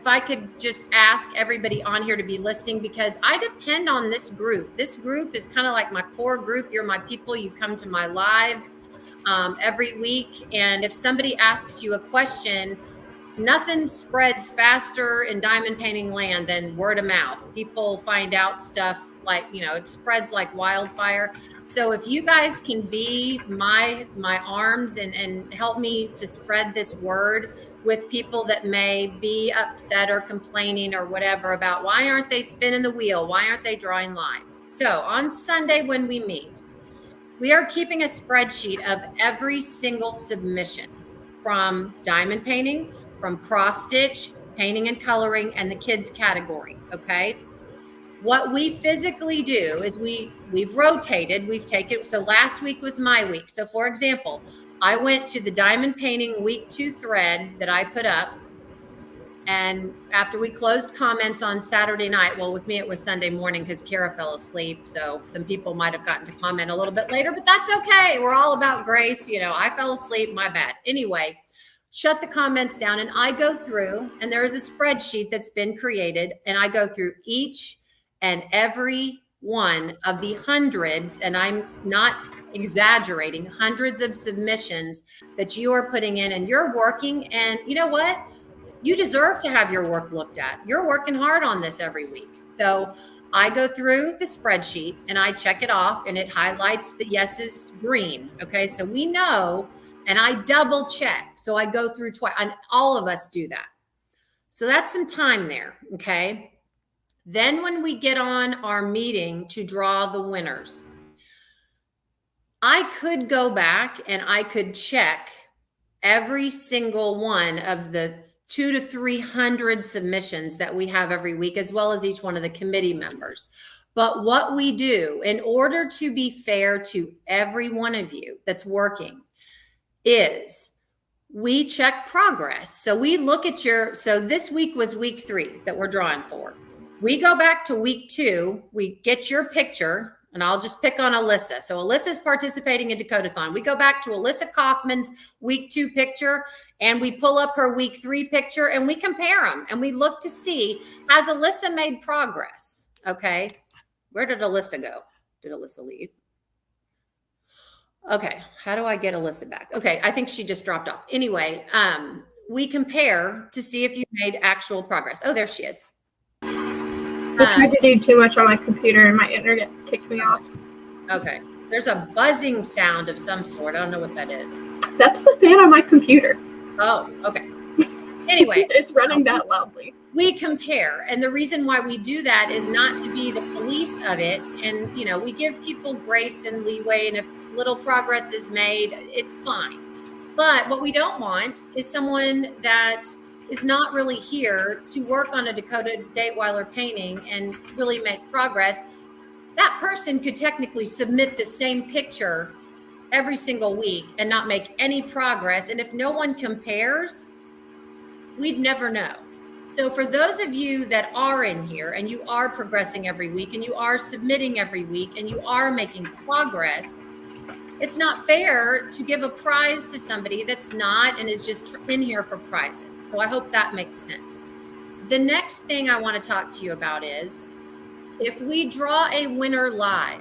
I could just ask everybody on here to be listening, because I depend on this group. This group is kind of like my core group. You're my people. You come to my lives every week. And if somebody asks you a question, nothing spreads faster in diamond painting land than word of mouth. People find out stuff like, it spreads like wildfire. So if you guys can be my arms and help me to spread this word with people that may be upset or complaining or whatever about why aren't they spinning the wheel? Why aren't they drawing live? So on Sunday when we meet, we are keeping a spreadsheet of every single submission from diamond painting, from cross stitch, painting and coloring, and the kids category. Okay. What we physically do is we've rotated, we've taken, so last week was my week. So for example, I went to the diamond painting week 2 thread that I put up And after we closed comments on Saturday night, well, with me, it was Sunday morning because Kara fell asleep. So some people might have gotten to comment a little bit later, but that's okay. We're all about grace. You know, I fell asleep, my bad. Anyway, shut the comments down and I go through, and there is a spreadsheet that's been created, and I go through each and every one of the hundreds, and I'm not exaggerating, hundreds of submissions that you are putting in, and you're working. And you know what? You deserve to have your work looked at. You're working hard on this every week. So I go through the spreadsheet and I check it off, and it highlights the yeses green. Okay. So we know, and I double check. So I go through twice, and all of us do that. So that's some time there. Okay. Then when we get on our meeting to draw the winners, I could go back and I could check every single one of the 200 to 300 submissions that we have every week, as well as each one of the committee members. But what we do in order to be fair to every one of you that's working is we check progress. So we look at so this week was week 3 that we're drawing for. We go back to week 2, we get your picture, and I'll just pick on Alyssa. So Alyssa's participating in Dakotathon. We go back to Alyssa Kaufman's week 2 picture, and we pull up her week 3 picture, and we compare them, and we look to see, has Alyssa made progress? Okay. Where did Alyssa go? Did Alyssa leave? Okay. How do I get Alyssa back? Okay. I think she just dropped off. Anyway, we compare to see if you made actual progress. Oh, there she is. I tried to do too much on my computer and my internet kicked me off. Okay. There's a buzzing sound of some sort. I don't know what that is. That's the fan on my computer. Oh, okay. Anyway. It's running that loudly. We compare. And the reason why we do that is not to be the police of it. And, you know, we give people grace and leeway. And if little progress is made, it's fine. But what we don't want is someone that is not really here to work on a Dakota Dateweiler painting and really make progress. That person could technically submit the same picture every single week and not make any progress. And if no one compares, we'd never know. So for those of you that are in here and you are progressing every week and you are submitting every week and you are making progress, it's not fair to give a prize to somebody that's not and is just in here for prizes. So I hope that makes sense. The next thing I want to talk to you about is if we draw a winner live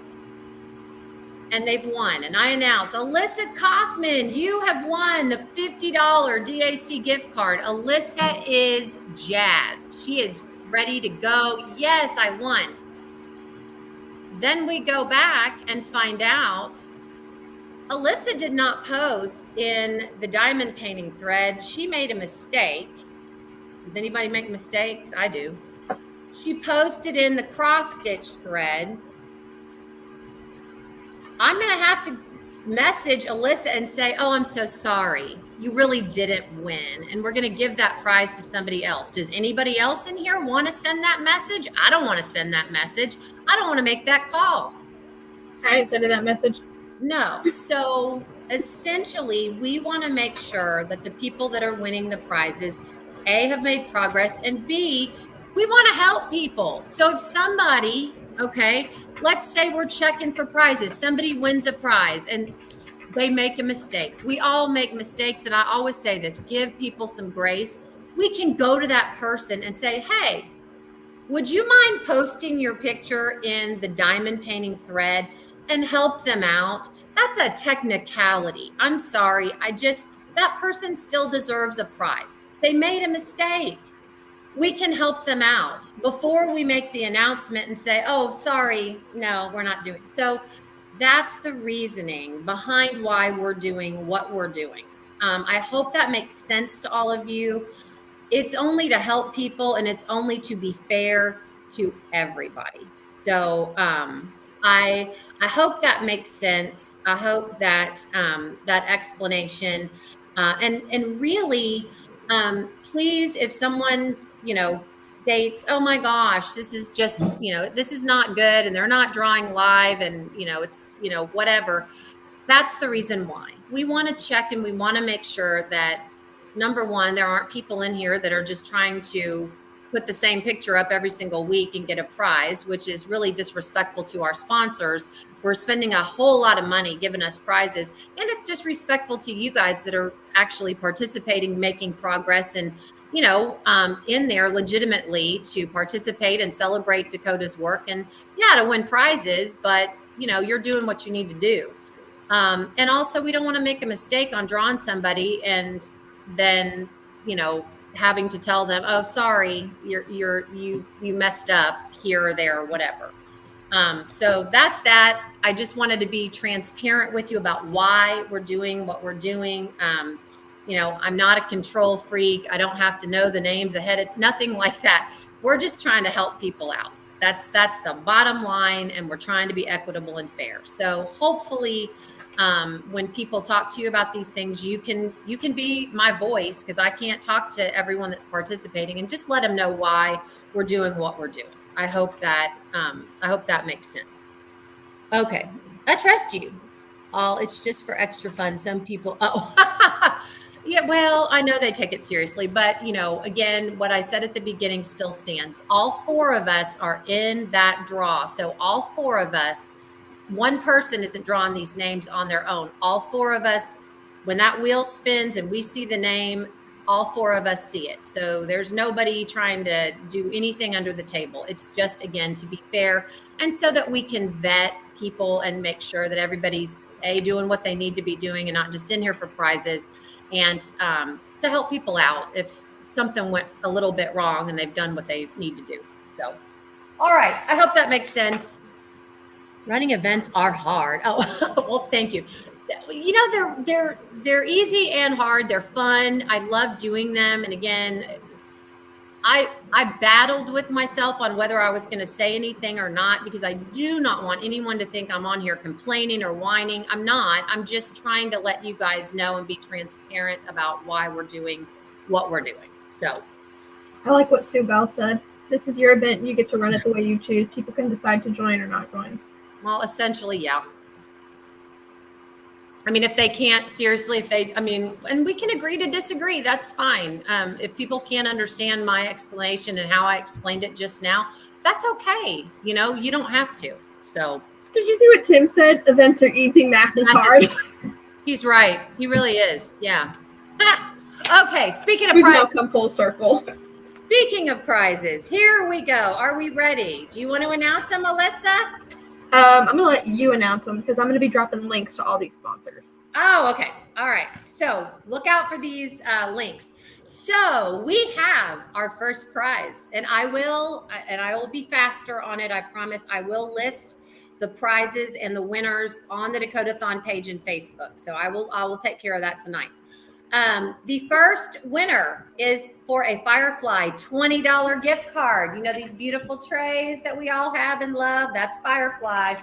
and they've won, and I announce, Alyssa Kaufman, you have won the $50 DAC gift card. Alyssa is jazzed. She is ready to go. Yes, I won. Then we go back and find out Alyssa did not post in the diamond painting thread. She made a mistake. Does anybody make mistakes? I do. She posted in the cross stitch thread. I'm going to have to message Alyssa and say, oh, I'm so sorry. You really didn't win. And we're going to give that prize to somebody else. Does anybody else in here want to send that message? I don't want to send that message. I don't want to make that call. I ain't sending that message. No. So essentially, we want to make sure that the people that are winning the prizes, A, have made progress, and B, we want to help people. So if somebody, okay, let's say we're checking for prizes. Somebody wins a prize and they make a mistake. We all make mistakes. And I always say this, give people some grace. We can go to that person and say, hey, would you mind posting your picture in the diamond painting thread and help them out? That's a technicality. I'm sorry. That person still deserves a prize. They made a mistake. We can help them out before we make the announcement and say, oh, sorry, no, we're not doing it. So that's the reasoning behind why we're doing what we're doing. I hope that makes sense to all of you. It's only to help people, and it's only to be fair to everybody. So I hope that makes sense. I hope that that explanation and really, please, if someone states, oh my gosh, this is just this is not good, and they're not drawing live, and it's whatever. That's the reason why we want to check, and we want to make sure that number one, there aren't people in here that are just trying to put the same picture up every single week and get a prize, which is really disrespectful to our sponsors. We're spending a whole lot of money giving us prizes, and it's disrespectful to you guys that are actually participating, making progress, and in there legitimately to participate and celebrate Dakota's work, and to win prizes, but you're doing what you need to do. And also, we don't want to make a mistake on drawing somebody and then having to tell them, oh, sorry, you messed up here or there or whatever. So that's that. I just wanted to be transparent with you about why we're doing what we're doing. I'm not a control freak. I don't have to know the names ahead of nothing like that. We're just trying to help people out. That's the bottom line, and we're trying to be equitable and fair. So hopefully, when people talk to you about these things, you can be my voice, because I can't talk to everyone that's participating, and just let them know why we're doing what we're doing. I hope that makes sense. Okay, I trust you. It's just for extra fun. Some people, yeah, well, I know they take it seriously, but again, what I said at the beginning still stands. All four of us are in that draw. So all four of us, one person isn't drawing these names on their own. All four of us, when that wheel spins and we see the name, all four of us see it. So there's nobody trying to do anything under the table. It's just, again, to be fair, and so that we can vet people and make sure that everybody's doing what they need to be doing and not just in here for prizes, and to help people out if something went a little bit wrong and they've done what they need to do. So, all right. I hope that makes sense. Running events are hard. Oh, well, thank you. They're easy and hard. They're fun. I love doing them. And again, I battled with myself on whether I was going to say anything or not, because I do not want anyone to think I'm on here complaining or whining. I'm not. I'm just trying to let you guys know and be transparent about why we're doing what we're doing. So I like what Sue Bell said. This is your event. You get to run it the way you choose. People can decide to join or not join. Well, essentially, yeah. I mean, if they can't, seriously, and we can agree to disagree, that's fine. If people can't understand my explanation and how I explained it just now, that's okay. You don't have to. So. Did you see what Tim said? Events are easy, math is hard. He's right. He really is. Yeah. Okay. Speaking of We've now come full circle. Speaking of prizes, here we go. Are we ready? Do you want to announce them, Alyssa? I'm going to let you announce them, because I'm going to be dropping links to all these sponsors. Oh, okay. All right. So look out for these links. So we have our first prize, and I will be faster on it. I promise. I will list the prizes and the winners on the Dakotathon page in Facebook. So I will take care of that tonight. The first winner is for a Firefly $20 gift card. These beautiful trays that we all have and love? That's Firefly.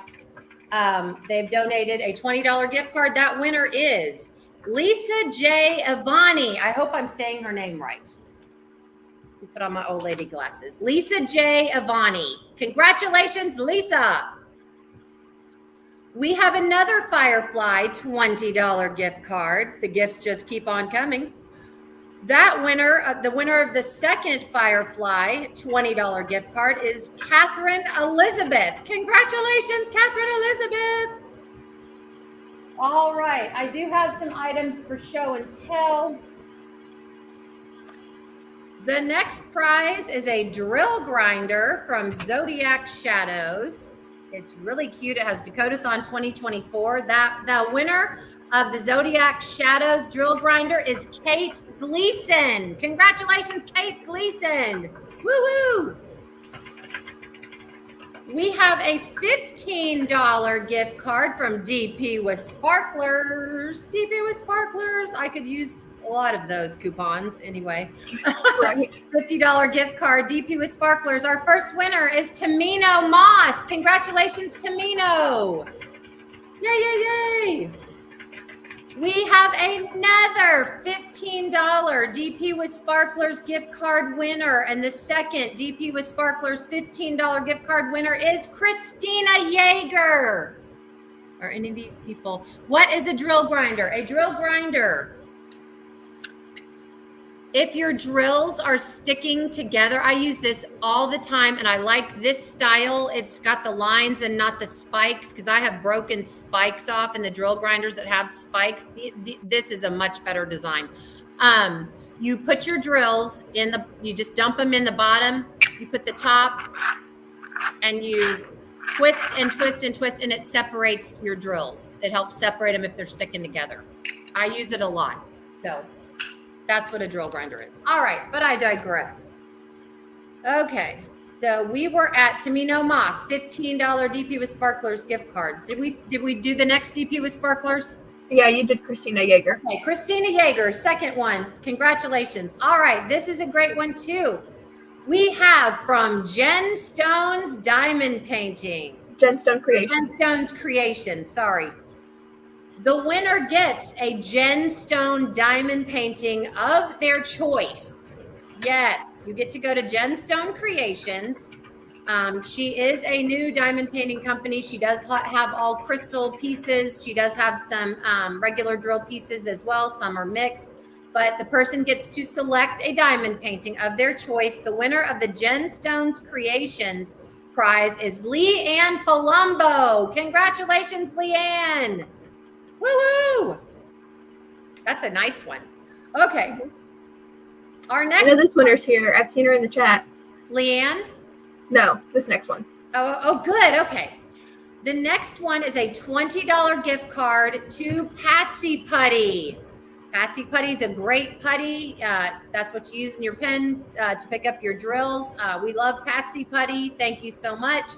They've donated a $20 gift card. That winner is Lisa J. Avani. I hope I'm saying her name right. Put on my old lady glasses. Lisa J. Avani. Congratulations, Lisa. We have another Firefly $20 gift card. The gifts just keep on coming. That winner, the winner of the second Firefly $20 gift card, is Catherine Elizabeth. Congratulations, Catherine Elizabeth. All right. I do have some items for show and tell. The next prize is a drill grinder from Zodiac Shadows. It's really cute. It has Dakotathon 2024. The winner of the Zodiac Shadows drill grinder is Kate Gleason. Congratulations, Kate Gleason. Woo-woo. We have a $15 gift card from DP with Sparklers. DP with Sparklers. I could use a lot of those coupons anyway. Right. $50 gift card, DP with Sparklers. Our first winner is Tamino Moss. Congratulations, Tamino. Yay, yay, yay. We have another $15 DP with Sparklers gift card winner. And the second DP with Sparklers $15 gift card winner is Christina Yeager. Are any of these people? What is a drill grinder? A drill grinder If your drills are sticking together, I use this all the time, and I like this style. It's got the lines and not the spikes, because I have broken spikes off in the drill grinders that have spikes. This is a much better design. You put your drills you just dump them in the bottom, you put the top, and you twist and twist and twist, and it separates your drills. It helps separate them if they're sticking together. I use it a lot. So that's what a drill grinder is. All right, but I digress. Okay, so we were at Tamino Moss, $15 DP with sparklers gift cards. Did we do the next DP with sparklers? Yeah, you did Christina Yeager. Okay, Christina Yeager, second one. Congratulations. All right, this is a great one too. We have from Jen Stone's Diamond Painting. Gemstone Creation. Gemstone's Creation, sorry. The winner gets a Gemstone diamond painting of their choice. Yes, you get to go to Gemstone Creations. She is a new diamond painting company. She does have all crystal pieces. She does have some regular drill pieces as well. Some are mixed. But the person gets to select a diamond painting of their choice. The winner of the Gemstone's Creations prize is Leanne Palumbo. Congratulations, Leanne. Woo-hoo! That's a nice one. Okay. Our next. I know this winner's here. I've seen her in the chat. Leanne? No, this next one. Oh, good. Okay. The next one is a $20 gift card to Patsy Putty. Patsy Putty is a great putty. That's what you use in your pen to pick up your drills. We love Patsy Putty. Thank you so much.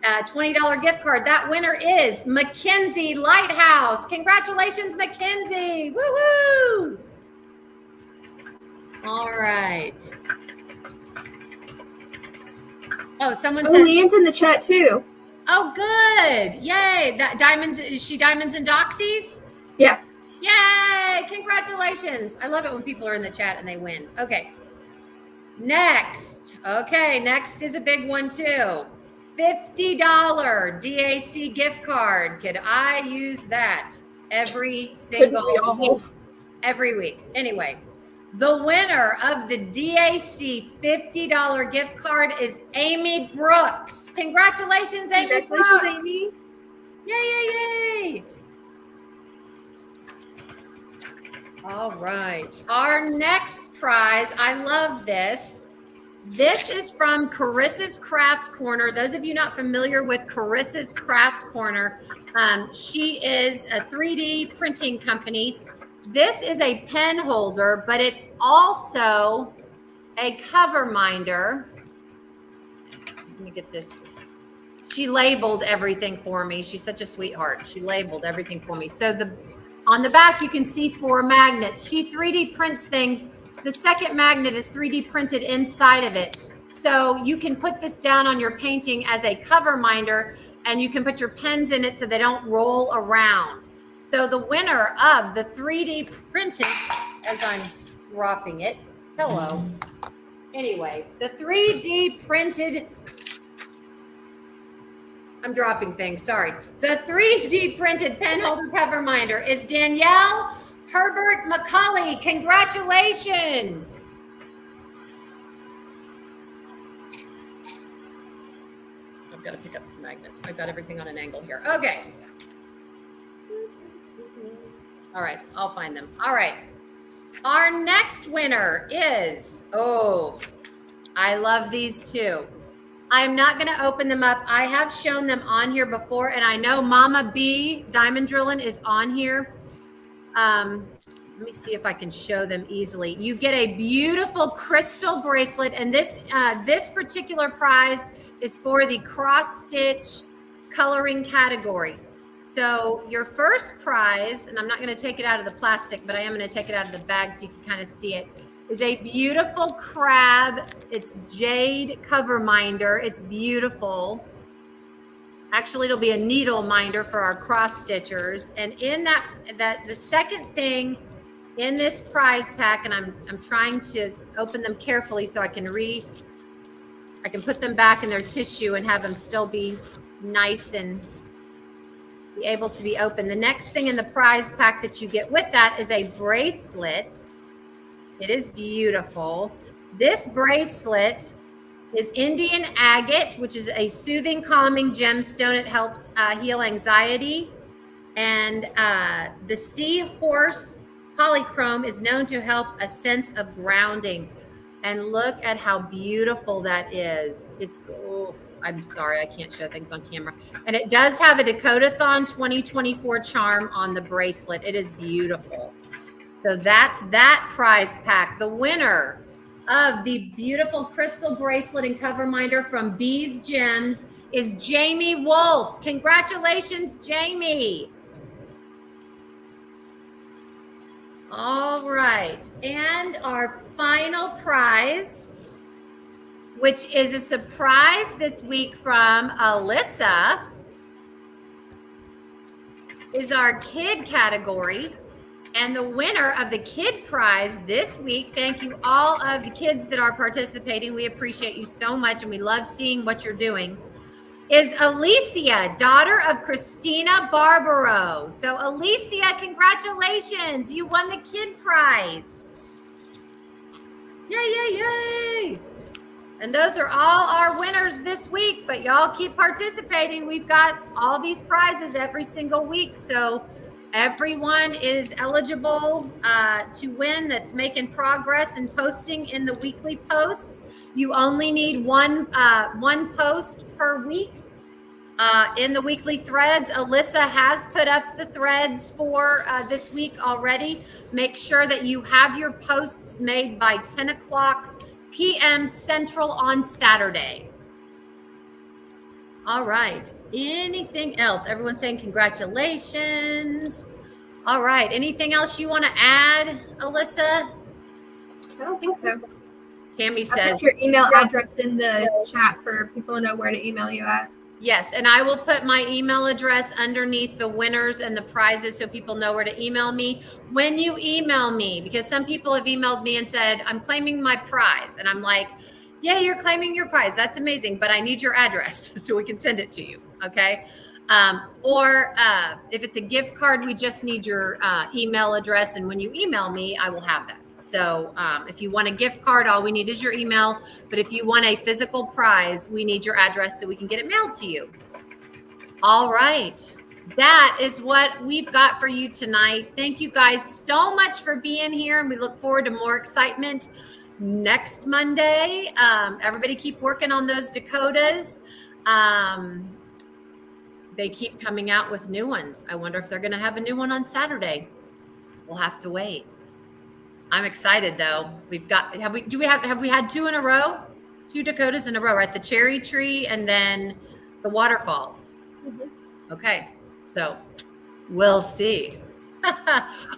$20 gift card. That winner is Mackenzie Lighthouse. Congratulations, Mackenzie. Woo-hoo! All right. Oh, someone said. Leanne's in the chat too. Oh, good. Yay. That diamonds. Is she Diamonds and Doxies? Yeah. Yay. Congratulations. I love it when people are in the chat and they win. Okay. Next. Okay. Next is a big one too. $50 DAC gift card. Could I use that every single week? Every week. Anyway, the winner of the DAC $50 gift card is Amy Brooks. Congratulations, Amy Brooks. Amy. Yay, yay, yay. All right. Our next prize, I love this. This is from Carissa's Craft Corner. Those of you not familiar with Carissa's Craft Corner, she is a 3D printing company. This is a pen holder, but it's also a cover minder. Let me get this. She labeled everything for me. She's such a sweetheart. She labeled everything for me. So on the back, you can see 4 magnets. She 3D prints things. The second magnet is 3D printed inside of it. So you can put this down on your painting as a cover minder, and you can put your pens in it so they don't roll around. So the winner of the 3D printed, as I'm dropping it, hello. Anyway, the 3D printed, I'm dropping things, sorry. The 3D printed pen holder cover minder is Danielle Herbert McCulley. Congratulations. I've got to pick up some magnets. I've got everything on an angle here. Okay. All right, I'll find them. All right. Our next winner is, I love these too. I'm not going to open them up. I have shown them on here before, and I know Mama B Diamond Drilling is on here. Let me see if I can show them easily. You get a beautiful crystal bracelet, and this particular prize is for the cross stitch coloring category. So your first prize, and I'm not going to take it out of the plastic, but I am going to take it out of the bag so you can kind of see it, is a beautiful crab. It's jade cover minder. It's beautiful. Actually, it'll be a needle minder for our cross stitchers. And in that the second thing in this prize pack, and I'm trying to open them carefully so I can put them back in their tissue and have them still be nice and be able to be open. The next thing in the prize pack that you get with that is a bracelet. It is beautiful. This bracelet is Indian agate, which is a soothing, calming gemstone. It helps heal anxiety. And the seahorse polychrome is known to help a sense of grounding. And look at how beautiful that is. It's, oh, I'm sorry, I can't show things on camera. And it does have a Dakotathon 2024 charm on the bracelet. It is beautiful. So that's that prize pack. The winner of the beautiful crystal bracelet and cover minder from Bees Gems is Jamie Wolf. Congratulations, Jamie. All right. And our final prize, which is a surprise this week from Alyssa, is our kid category. And the winner of the kid prize this week, thank you all of the kids that are participating. We appreciate you so much, and we love seeing what you're doing, is Alicia, daughter of Christina Barbaro. So Alicia, congratulations. You won the kid prize. Yay, yay, yay. And those are all our winners this week, but y'all keep participating. We've got all these prizes every single week. So everyone is eligible to win that's making progress and posting in the weekly posts. You only need one post per week in the weekly threads. Alyssa has put up the threads for this week already. Make sure that you have your posts made by 10 o'clock p.m. Central on Saturday. All right. Anything else? Everyone's saying congratulations. All right. Anything else you want to add, Alyssa? I don't think so. Tammy says put your email address in the chat for people to know where to email you at. yes, and I will put my email address underneath the winners and the prizes so people know where to email me. When you email me, because some people have emailed me and said, I'm claiming my prize. And I'm like, yeah, you're claiming your prize. That's amazing, but I need your address so we can send it to you, okay? Or if it's a gift card, we just need your email address. And when you email me, I will have that. So if you want a gift card, all we need is your email. But if you want a physical prize, we need your address so we can get it mailed to you. All right. That is what we've got for you tonight. Thank you guys so much for being here. And we look forward to more excitement next Monday. Everybody keep working on those Dakotas. They keep coming out with new ones. I wonder if they're going to have a new one on Saturday. We'll have to wait. I'm excited though. Have we had two in a row? 2 Dakotas in a row, right? The cherry tree and then the waterfalls. Mm-hmm. Okay. So we'll see.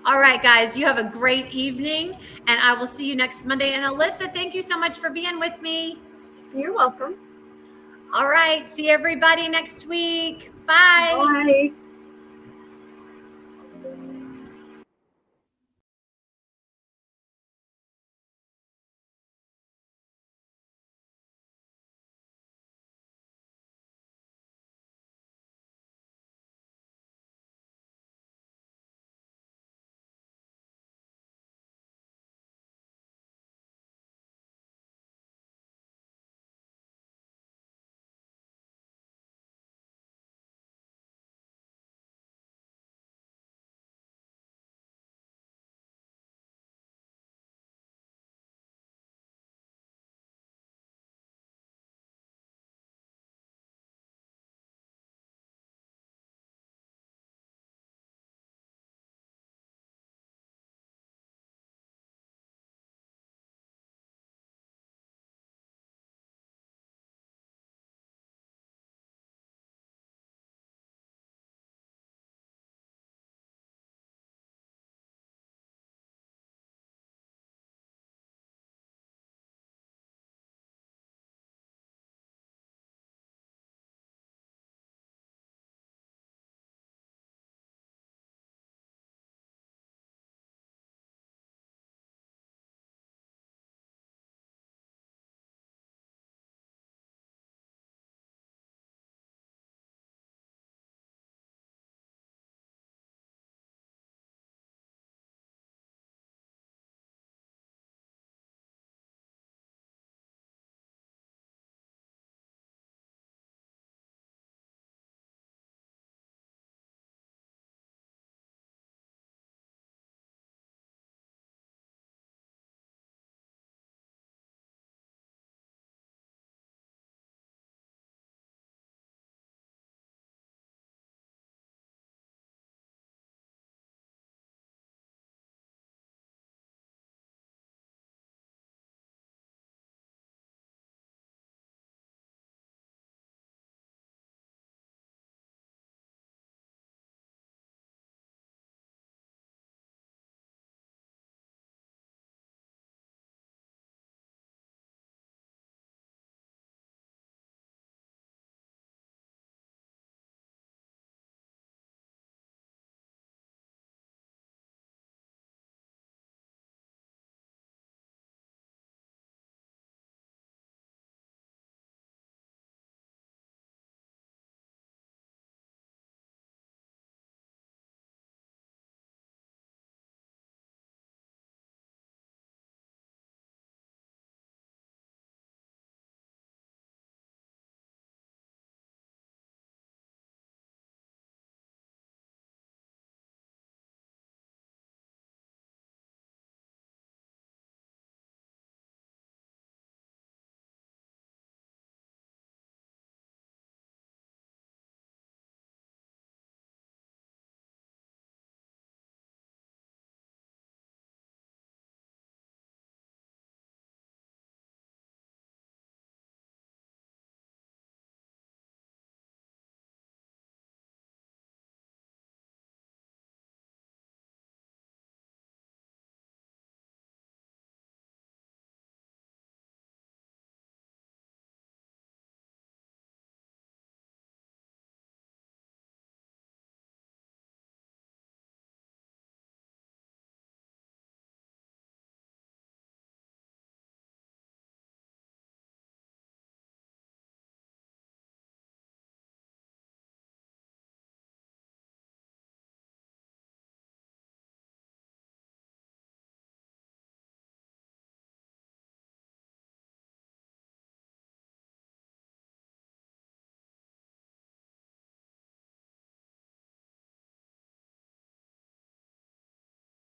All right, guys, you have a great evening and I will see you next Monday. And Alyssa, thank you so much for being with me. You're welcome. All right. See everybody next week. Bye. Bye.